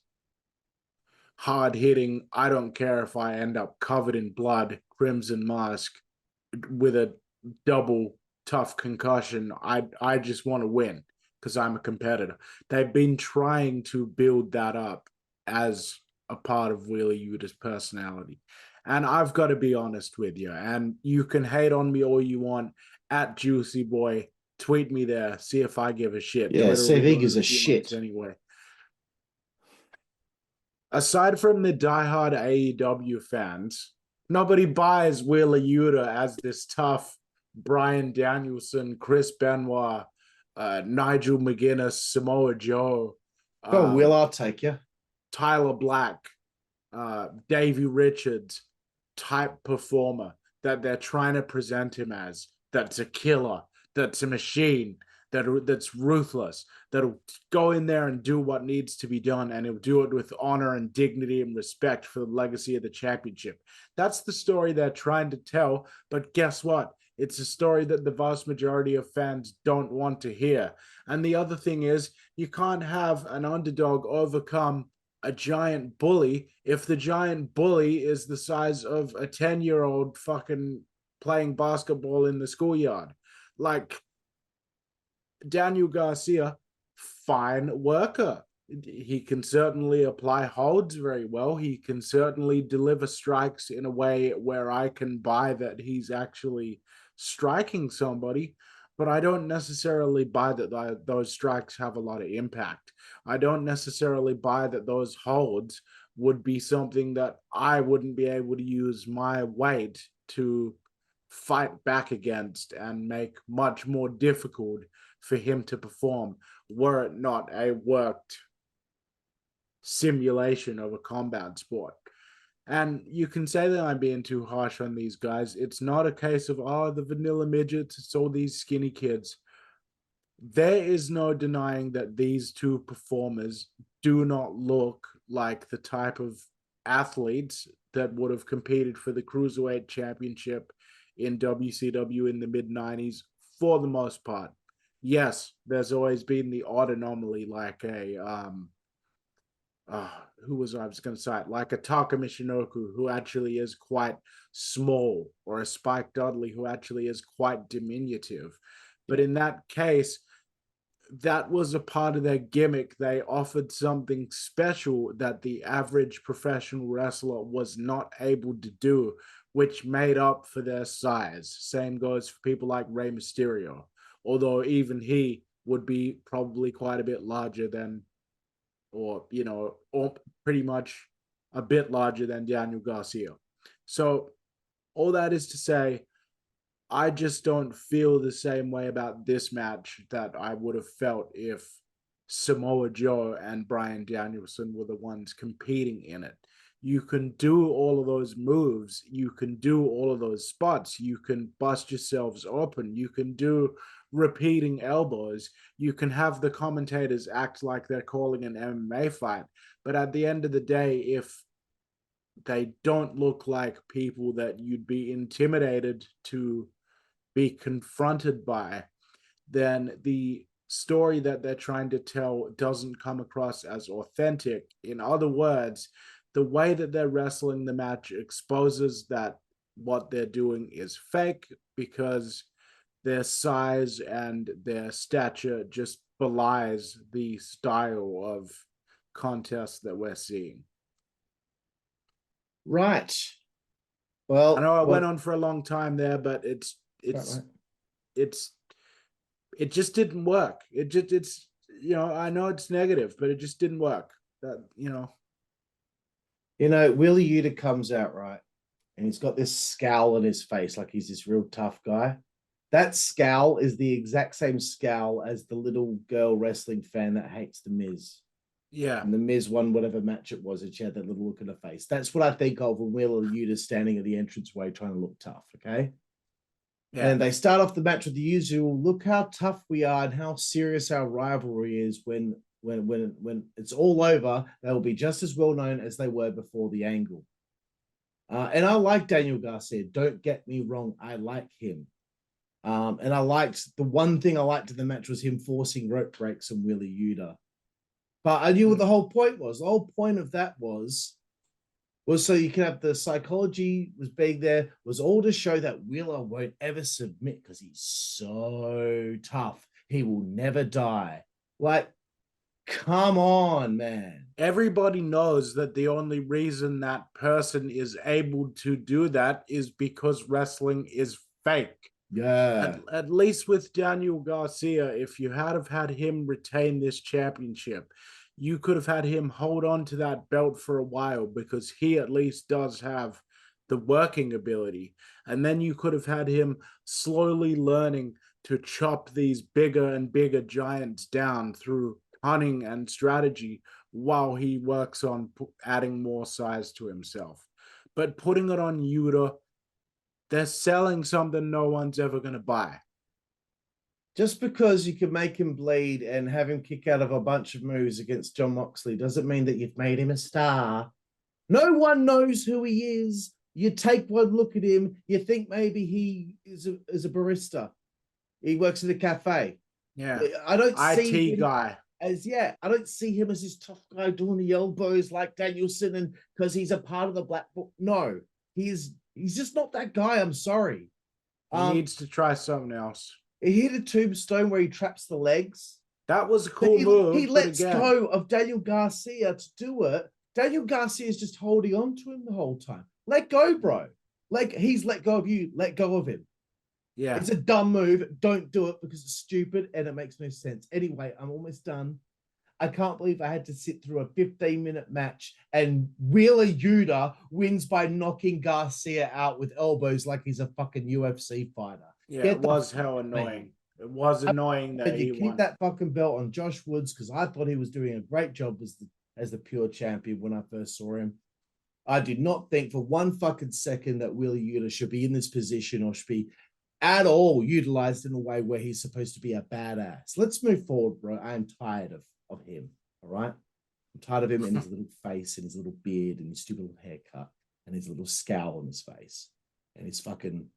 Speaker 3: hard-hitting, I don't care if I end up covered in blood, Crimson Mask, with a double tough concussion. I just want to win because I'm a competitor. They've been trying to build that up as a part of Wheeler Yuta's personality. And I've got to be honest with you, and you can hate on me all you want at Jooseyboy. Tweet me there, see if I give a shit.
Speaker 2: Yeah, see if he gives a shit.
Speaker 3: Anyway. Aside from the diehard AEW fans, nobody buys Wheeler Yuta as this tough Bryan Danielson, Chris Benoit, Nigel McGuinness, Samoa Joe.
Speaker 2: Go on, Will, I'll take you.
Speaker 3: Tyler Black, Davey Richards type performer that they're trying to present him as. That's a killer, that's a machine, that's ruthless, that'll go in there and do what needs to be done, and he'll do it with honor and dignity and respect for the legacy of the championship. That's the story they're trying to tell, but guess what? It's a story that the vast majority of fans don't want to hear. And the other thing is, you can't have an underdog overcome a giant bully if the giant bully is the size of a 10-year-old fucking playing basketball in the schoolyard. Like, Daniel Garcia, fine worker. He can certainly apply holds very well. He can certainly deliver strikes in a way where I can buy that he's actually striking somebody, but I don't necessarily buy that those strikes have a lot of impact. I don't necessarily buy that those holds would be something that I wouldn't be able to use my weight to fight back against and make much more difficult for him to perform, were it not a worked simulation of a combat sport. And you can say that I'm being too harsh on these guys. It's not a case of, oh, the vanilla midgets, it's all these skinny kids. there is no denying that these two performers do not look like the type of athletes that would have competed for the Cruiserweight Championship in WCW in the mid-90s for the most part. Yes, there's always been the odd anomaly like who was I was going to cite, like a Taka Michinoku, who actually is quite small, or a Spike Dudley, who actually is quite diminutive. But in that case, that was a part of their gimmick. They offered something special that the average professional wrestler was not able to do, which made up for their size. Same goes for people like Rey Mysterio, although even he would be probably quite a bit larger than, or pretty much a bit larger than Daniel Garcia. So all that is to say, I just don't feel the same way about this match that I would have felt if Samoa Joe and Bryan Danielson were the ones competing in it. You can do all of those moves. You can do all of those spots. You can bust yourselves open. You can do repeating elbows. You can have the commentators act like they're calling an MMA fight. But at the end of the day, if they don't look like people that you'd be intimidated to be confronted by, then the story that they're trying to tell doesn't come across as authentic. In other words, the way that they're wrestling the match exposes that what they're doing is fake, because their size and their stature just belies the style of contest that we're seeing.
Speaker 2: Right. Well,
Speaker 3: I know I went on for a long time there, but it just didn't work. It's I know it's negative, but it just didn't work. Willie
Speaker 2: Yuta comes out, right, and he's got this scowl on his face, like he's this real tough guy. That scowl is the exact same scowl as the little girl wrestling fan that hates the Miz.
Speaker 3: Yeah.
Speaker 2: And the Miz won whatever match it was, and she had that little look in her face. That's what I think of when Willie Yuta standing at the entranceway trying to look tough, okay? Yeah. And they start off the match with the usual, look how tough we are and how serious our rivalry is. When it's all over, they will be just as well known as they were before the angle. And I like Daniel Garcia. Don't get me wrong. I like him. And I liked, the one thing I liked in the match was him forcing rope breaks and Willie Yuta. But I knew what the whole point was. The whole point of that was so you can have the psychology was being there, was all to show that Willow won't ever submit because he's so tough. He will never die. Like, come on, man.
Speaker 3: Everybody knows that the only reason that person is able to do that is because wrestling is fake.
Speaker 2: Yeah.
Speaker 3: At least with Daniel Garcia, if you had him retain this championship, you could have had him hold on to that belt for a while, because he at least does have the working ability. And then you could have had him slowly learning to chop these bigger and bigger giants down through cunning and strategy while he works on adding more size to himself. But putting it on Yuta, they're selling something no one's ever going to buy.
Speaker 2: Just because you can make him bleed and have him kick out of a bunch of moves against Jon Moxley doesn't mean that you've made him a star. No one knows who he is. You take one look at him, you think maybe he is a barista. He works at a cafe.
Speaker 3: Yeah.
Speaker 2: I don't see
Speaker 3: IT guy.
Speaker 2: I don't see him as this tough guy doing the elbows like Danielson, and because he's a part of the Black Book. No, he's just not that guy. I'm sorry.
Speaker 3: He needs to try something else.
Speaker 2: He hit a tombstone where he traps the legs.
Speaker 3: That was a cool move.
Speaker 2: He lets go of Daniel Garcia to do it. Daniel Garcia is just holding on to him the whole time. Let go, bro. Like, he's let go of you. Let go of him.
Speaker 3: Yeah.
Speaker 2: It's a dumb move. Don't do it because it's stupid and it makes no sense. Anyway, I'm almost done. I can't believe I had to sit through a 15-minute match and Wheeler Yuta wins by knocking Garcia out with elbows like he's a fucking UFC fighter.
Speaker 3: Yeah, it was hell annoying. It was annoying that he
Speaker 2: keep that fucking belt on Josh Woods, because I thought he was doing a great job as the pure champion when I first saw him. I did not think for one fucking second that Wheeler Yuta should be in this position or should be at all utilized in a way where he's supposed to be a badass. Let's move forward, bro. I am tired of him. All right. I'm tired of him and his little face and his little beard and his stupid little haircut and his little scowl on his face and his fucking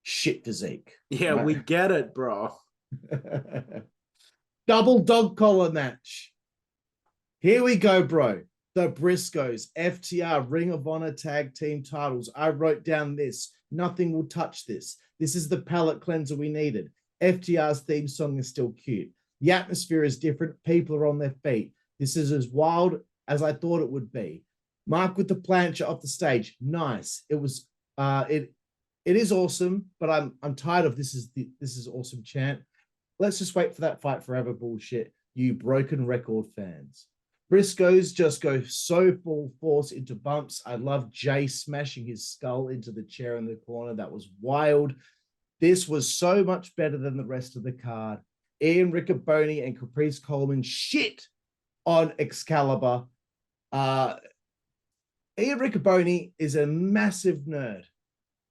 Speaker 2: shit physique.
Speaker 3: Yeah,
Speaker 2: right?
Speaker 3: we get it, bro.
Speaker 2: Double dog collar match. Here we go, bro. The Briscoes, FTR, Ring of Honor tag team titles. I wrote down this. Nothing will touch this. This is the palate cleanser we needed. FTR's theme song is still cute. The atmosphere is different. People are on their feet. This is as wild as I thought it would be. Mark with the plancha off the stage. Nice. It was it is awesome, but I'm tired of this is awesome chant. Let's just wait for that fight forever bullshit, you broken record fans. Briscoes just go so full force into bumps. I love Jay smashing his skull into the chair in the corner. That was wild. This was so much better than the rest of the card. Ian Riccoboni and Caprice Coleman shit on Excalibur. Ian Riccoboni is a massive nerd,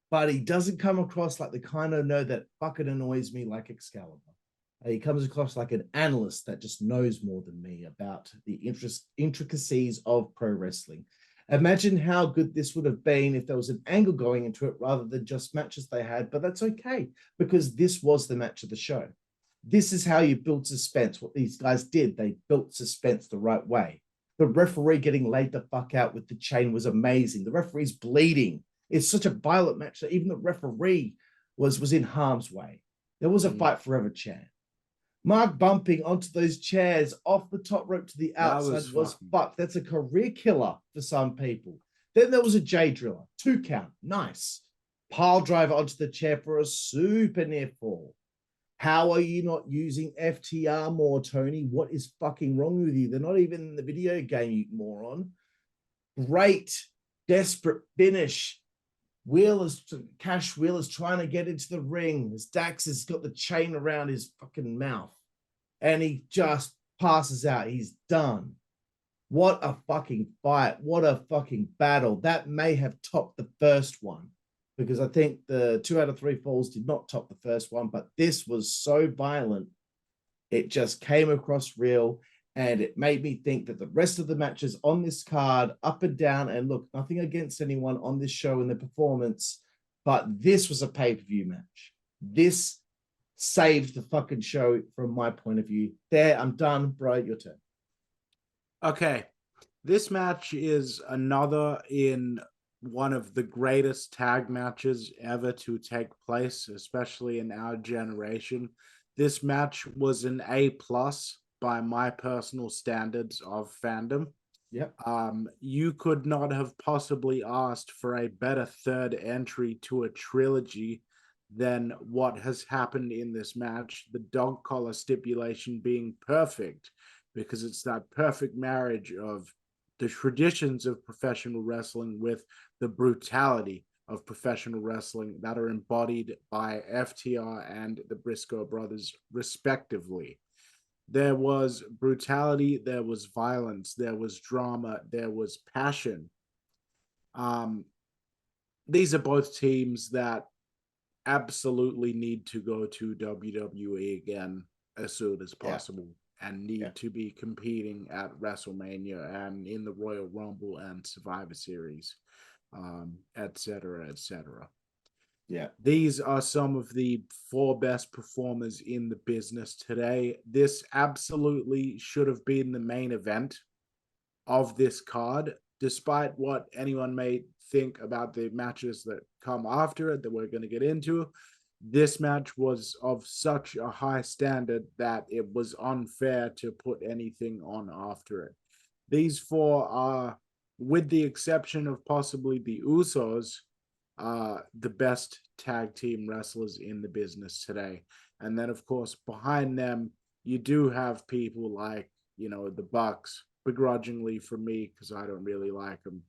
Speaker 2: but he doesn't come across like the kind of nerd that fucking annoys me like Excalibur. He comes across like an analyst that just knows more than me about the intricacies of pro wrestling. Imagine how good this would have been if there was an angle going into it rather than just matches they had, but that's okay because this was the match of the show. This is how you build suspense. What these guys did, they built suspense the right way. The referee getting laid the fuck out with the chain was amazing. The referee's bleeding. It's such a violent match that even the referee was in harm's way. There was a fight forever chant. Mark bumping onto those chairs off the top rope to the outside was fucked. That's a career killer for some people. Then there was a J driller, 2 count, nice. Pile driver onto the chair for a super near fall. How are you not using FTR more, Tony? What is fucking wrong with you? They're not even in the video game, you moron. Great, desperate finish. Cash Wheeler's trying to get into the ring as Dax has got the chain around his fucking mouth and he just passes out. He's done. What a fucking fight. What a fucking battle. That may have topped the first one because I think the 2 out of 3 falls did not top the first one, but this was so violent. It just came across real. And it made me think that the rest of the matches on this card, up and down, and look, nothing against anyone on this show and their performance, but this was a pay-per-view match. This saved the fucking show from my point of view. There, I'm done. Bro, your turn.
Speaker 3: Okay. This match is another in one of the greatest tag matches ever to take place, especially in our generation. This match was an A+ by my personal standards of fandom.
Speaker 2: Yep.
Speaker 3: You could not have possibly asked for a better third entry to a trilogy than what has happened in this match. The dog collar stipulation being perfect because it's that perfect marriage of the traditions of professional wrestling with the brutality of professional wrestling that are embodied by FTR and the Briscoe brothers, respectively. There was brutality, there was violence, there was drama, there was passion. These are both teams that absolutely need to go to WWE again as soon as possible and need to be competing at WrestleMania and in the Royal Rumble and Survivor Series, etc., etc.
Speaker 2: Yeah.
Speaker 3: These are some of the 4 best performers in the business today. This absolutely should have been the main event of this card, despite what anyone may think about the matches that come after it that we're going to get into. This match was of such a high standard that it was unfair to put anything on after it. These 4 are, with the exception of possibly the Usos, the best tag team wrestlers in the business today. And then, of course, behind them, you do have people like, the Bucks, begrudgingly for me, because I don't really like them,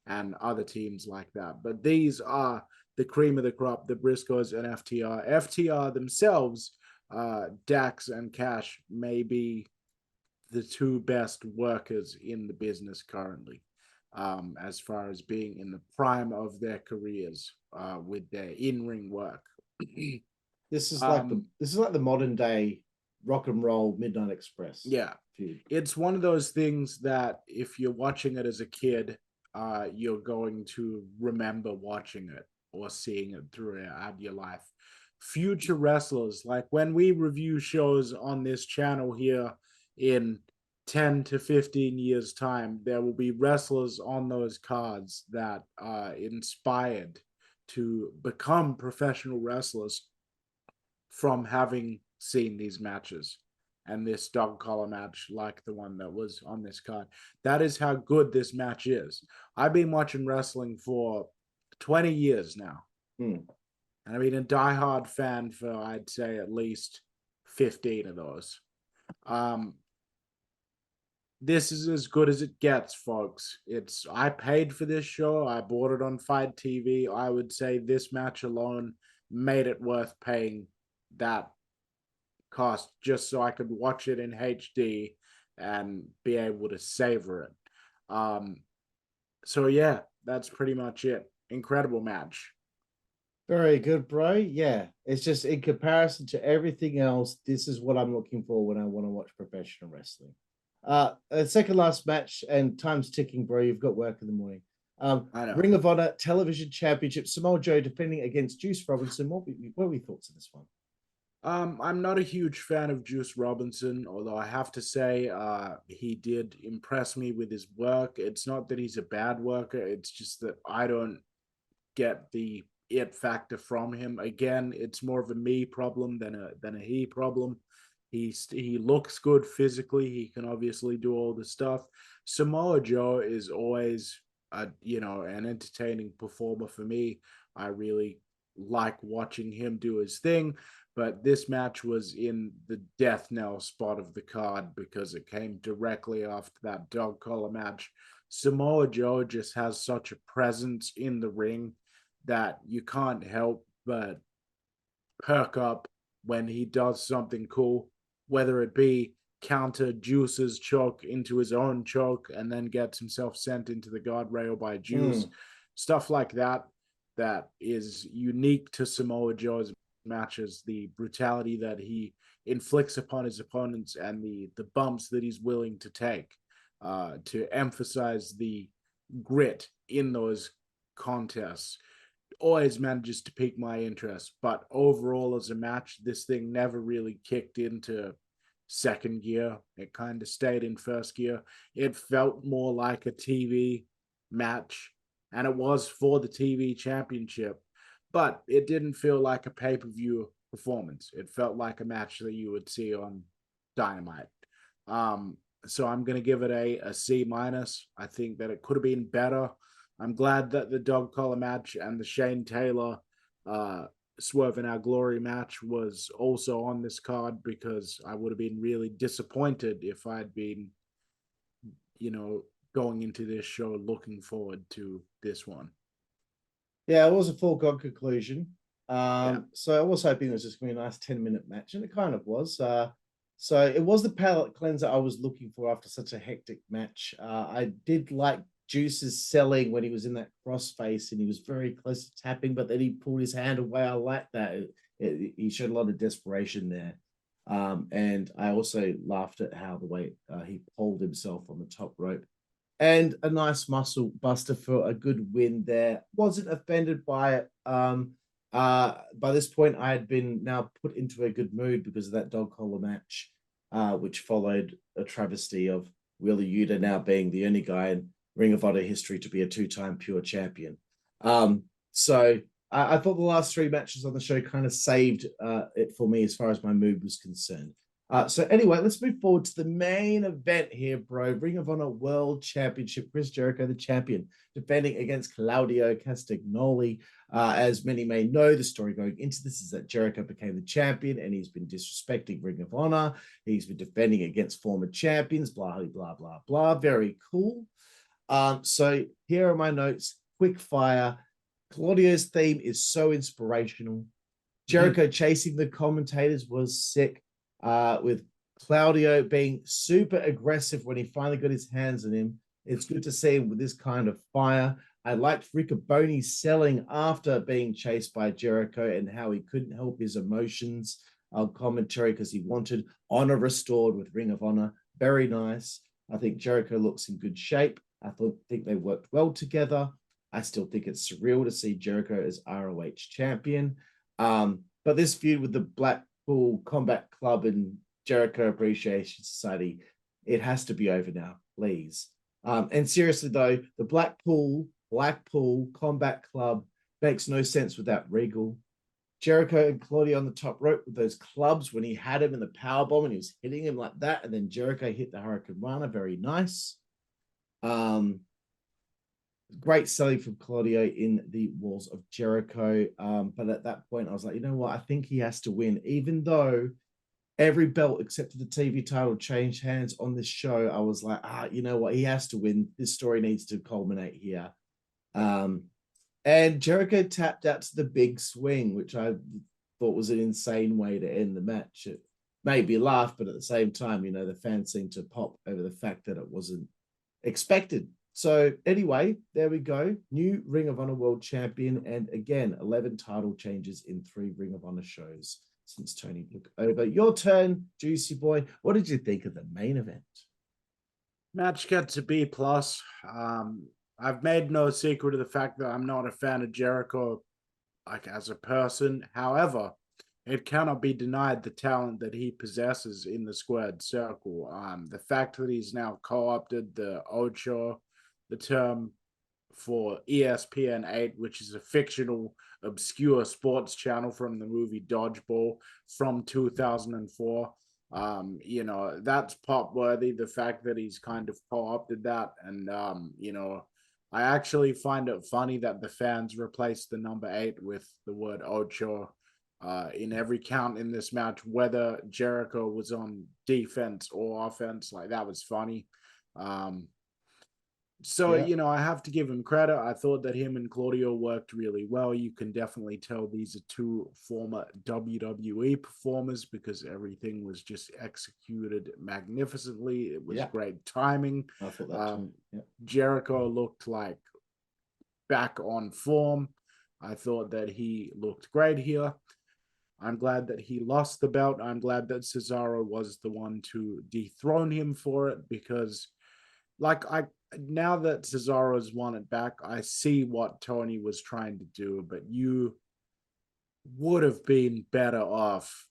Speaker 3: and other teams like that. But these are the cream of the crop, the Briscoes and FTR. FTR themselves, Dax and Cash, may be the 2 best workers in the business currently. as far as being in the prime of their careers with their in-ring work.
Speaker 2: This is like the modern day Rock and Roll Midnight Express.
Speaker 3: Yeah,
Speaker 2: feud.
Speaker 3: It's one of those things that if you're watching it as a kid, you're going to remember watching it or seeing it throughout your life. Future wrestlers, like when we review shows on this channel here in 10 to 15 years time, there will be wrestlers on those cards that are inspired to become professional wrestlers from having seen these matches and this dog collar match like the one that was on this card. That is how good this match is. I've been watching wrestling for 20 years now. And I've been a diehard fan for, I'd say, at least 15 of those. This is as good as it gets, folks. I paid for this show. I bought it on Fight TV. I would say this match alone made it worth paying that cost just so I could watch it in HD and be able to savor it. So yeah, that's pretty much it. Incredible match.
Speaker 2: Very good, bro. Yeah, it's just in comparison to everything else, this is what I'm looking for when I want to watch professional wrestling. Second last match, and time's ticking, bro. You've got work in the morning.
Speaker 3: I know.
Speaker 2: Ring of Honor Television Championship, Samoa Joe defending against Juice Robinson. What were your thoughts on this one?
Speaker 3: I'm not a huge fan of Juice Robinson, although I have to say he did impress me with his work. It's not that he's a bad worker, it's just that I don't get the it factor from him. Again, it's more of a me problem than a he problem. He looks good physically. He can obviously do all the stuff. Samoa Joe is always an entertaining performer for me. I really like watching him do his thing. But this match was in the death knell spot of the card because it came directly after that dog collar match. Samoa Joe just has such a presence in the ring that you can't help but perk up when he does something cool, whether it be counter Juice's choke into his own choke and then gets himself sent into the guardrail by Juice. Stuff like that is unique to Samoa Joe's matches, the brutality that he inflicts upon his opponents and the bumps that he's willing to take to emphasize the grit in those contests always manages to pique my interest. But overall as a match, this thing never really kicked into second gear. It kind of stayed in first gear. It felt more like a TV match, and it was for the TV championship, but it didn't feel like a pay-per-view performance. It felt like a match that you would see on Dynamite. So I'm going to give it a C-. I think that it could have been better. I'm glad that the dog collar match and the Shane Taylor Swerve in Our Glory match was also on this card, because I would have been really disappointed if I'd been, going into this show looking forward to this one.
Speaker 2: Yeah, it was a foregone conclusion. So I was hoping it was just going to be a nice 10-minute match, and it kind of was. So it was the palate cleanser I was looking for after such a hectic match. I did like Juice's selling when he was in that crossface and he was very close to tapping, but then he pulled his hand away. I like that. He showed a lot of desperation there. And I also laughed at how the way he pulled himself on the top rope. And a nice muscle buster for a good win there. Wasn't offended by it. By this point, I had been now put into a good mood because of that dog collar match, which followed a travesty of Willow Yuta now being the only guy in Ring of Honor history to be a two-time pure champion. So I thought the last three matches on the show kind of saved it for me as far as my mood was concerned. So anyway, let's move forward to the main event here, bro. Ring of Honor World Championship. Chris Jericho, the champion, defending against Claudio Castalgnoli. As many may know, the story going into this is that Jericho became the champion and he's been disrespecting Ring of Honor. He's been defending against former champions, blah, blah, blah, blah. Very cool. So here are my notes. Quick fire. Claudio's theme is so inspirational. Jericho chasing the commentators was sick. With Claudio being super aggressive when he finally got his hands on him. It's good to see him with this kind of fire. I liked Riccoboni selling after being chased by Jericho and how he couldn't help his emotions on commentary because he wanted honor restored with Ring of Honor. Very nice. I think Jericho looks in good shape. think they worked well together. I still think it's surreal to see Jericho as ROH champion. But this feud with the Blackpool Combat Club and Jericho Appreciation Society, it has to be over now, please. And seriously, though, the Blackpool Combat Club makes no sense without Regal. Jericho and Claudio on the top rope with those clubs when he had him in the powerbomb and he was hitting him like that. And then Jericho hit the Hurricane Rana. Very nice. Great selling from Claudio in the walls of Jericho. But at that point, I was like, you know what? I think he has to win. Even though every belt except for the TV title changed hands on this show, I was like, you know what? He has to win. This story needs to culminate here. And Jericho tapped out to the big swing, which I thought was an insane way to end the match. It made me laugh, but at the same time, you know, the fans seemed to pop over the fact that it wasn't expected. So anyway, there we go. New Ring of Honor World Champion. And again, 11 title changes in 3 Ring of Honor shows since Tony took over. Your turn, Juicy Boy. What did you think of the main event?
Speaker 3: Match gets a B+. I've made no secret of the fact that I'm not a fan of Jericho, like as a person. However, it cannot be denied the talent that he possesses in the squared circle. The fact that he's now co-opted the Ocho, the term for ESPN 8, which is a fictional, obscure sports channel from the movie Dodgeball from 2004. You know, that's pop worthy. The fact that he's kind of co-opted that, and you know, I actually find it funny that the fans replaced the number 8 with the word Ocho in every count in this match, whether Jericho was on defense or offense. Like, that was funny. So, you know, I have to give him credit. I thought that him and Claudio worked really well. You can definitely tell these are 2 former WWE performers because everything was just executed magnificently. It was great timing.
Speaker 2: I thought that too.
Speaker 3: Jericho looked like back on form. I thought that he looked great here. I'm glad that he lost the belt. I'm glad that Cesaro was the one to dethrone him for it because, like, now that Cesaro's won it back, I see what Tony was trying to do, but you would have been better off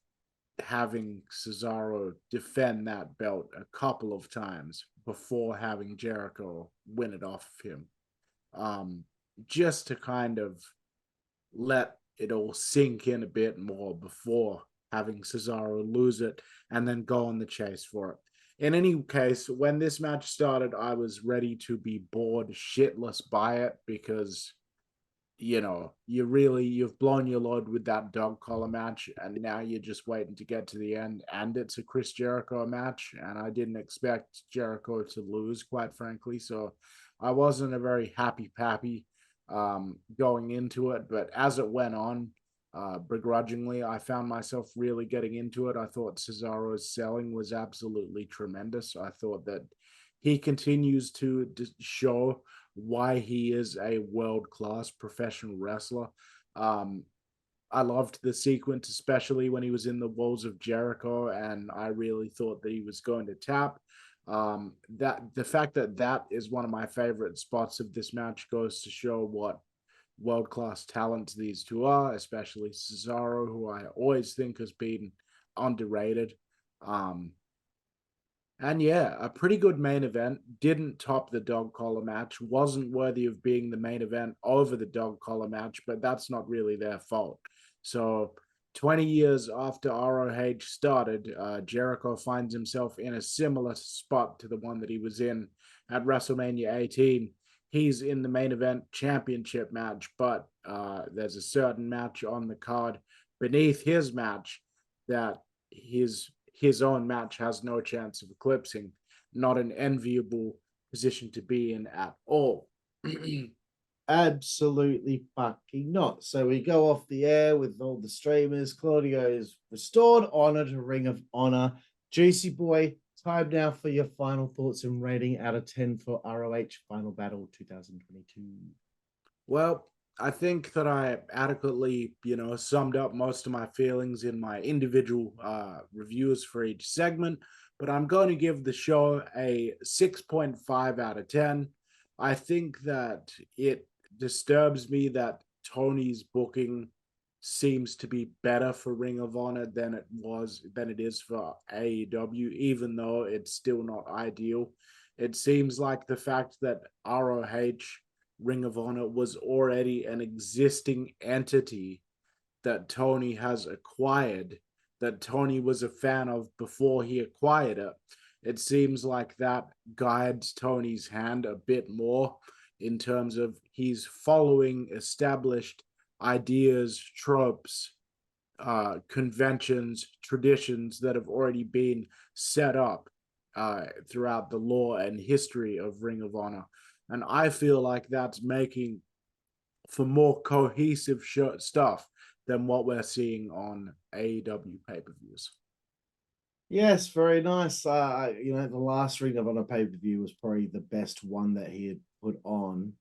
Speaker 3: having Cesaro defend that belt a couple of times before having Jericho win it off of him. Just to kind of let it all sink in a bit more before having Cesaro lose it and then go on the chase for it. In any case, when this match started, I was ready to be bored shitless by it because, you know, you've blown your load with that dog collar match, and now you're just waiting to get to the end, and it's a Chris Jericho match, and I didn't expect Jericho to lose, quite frankly, so I wasn't a very happy going into it, but as it went on, begrudgingly, I found myself really getting into it. I thought Cesaro's selling was absolutely tremendous. I thought that he continues to show why he is a world-class professional wrestler. I loved the sequence, especially when he was in the walls of Jericho, and I really thought that he was going to tap. That the fact that that is one of my favorite spots of this match goes to show what world-class talents these two are, especially Cesaro, who I always think has been underrated. And yeah, a pretty good main event. Didn't top the dog collar match, wasn't worthy of being the main event over the dog collar match, but that's not really their fault. So 20 years after ROH started, Jericho finds himself in a similar spot to the one that he was in at WrestleMania 18. He's in the main event championship match, but there's a certain match on the card beneath his match that his own match has no chance of eclipsing. Not an enviable position to be in at all.
Speaker 2: Absolutely fucking not. So we go off the air with all the streamers. Claudio is restored honor to Ring of Honor. Juicy Boy, time now for your final thoughts and rating out of 10 for ROH Final Battle 2022.
Speaker 3: Well, I think that I adequately, summed up most of my feelings in my individual reviews for each segment, but I'm going to give the show a 6.5 out of 10. I think that it disturbs me that Tony's booking seems to be better for Ring of Honor than it is for AEW, even though it's still not ideal. It seems like the fact that ROH Ring of Honor was already an existing entity that Tony has acquired, that Tony was a fan of before he acquired it. It seems like that guides Tony's hand a bit more in terms of he's following established ideas, tropes, conventions, traditions that have already been set up throughout the lore and history of Ring of Honor. And I feel like that's making for more cohesive stuff than what we're seeing on AEW pay-per-views.
Speaker 2: Yes, very nice. The last Ring of Honor pay-per-view was probably the best one that he had put on.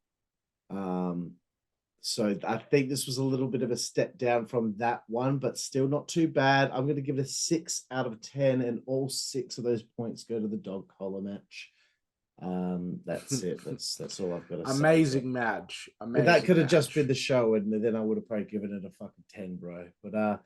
Speaker 2: So I think this was a little bit of a step down from that one, but still not too bad. I'm going to give it a 6 out of 10, and all 6 of those points go to the dog collar match. That's it. That's all I've got to say.
Speaker 3: Amazing match.
Speaker 2: That could have just been the show, and then I would have probably given it a fucking 10, bro. But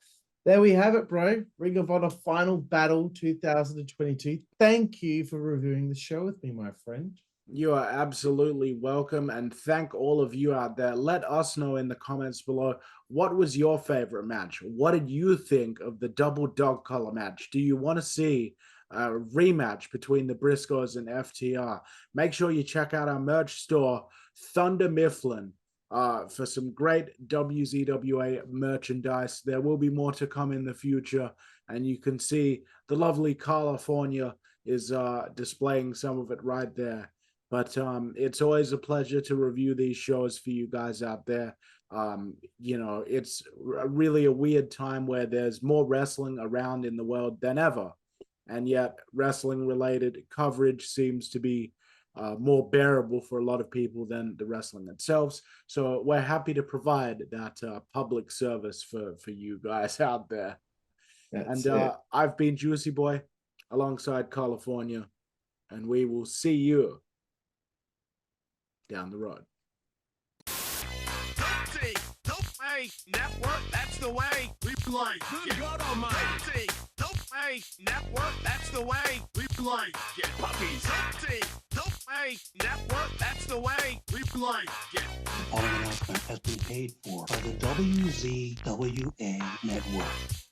Speaker 2: there we have it, bro. Ring of Honor Final Battle 2022. Thank you for reviewing the show with me, my friend.
Speaker 3: You are absolutely welcome, and thank all of you out there. Let us know in the comments below, what was your favorite match? What did you think of the double dog collar match? Do you want to see a rematch between the Briscoes and FTR? Make sure you check out our merch store, Thunder Mifflin, for some great WZWA merchandise. There will be more to come in the future, and you can see the lovely Karlifornia is displaying some of it right there. But it's always a pleasure to review these shows for you guys out there. It's really a weird time where there's more wrestling around in the world than ever. And yet wrestling-related coverage seems to be more bearable for a lot of people than the wrestling itself. So we're happy to provide that public service for you guys out there. I've been Jooseyboy alongside Karlifornia, and we will see you down the road.
Speaker 4: Network, that's the way we play. Good God Almighty. Network, that's the way we play. Get puppies. Network, that's the way we play. Get.
Speaker 1: The following announcement has been paid for by the WZWA Network.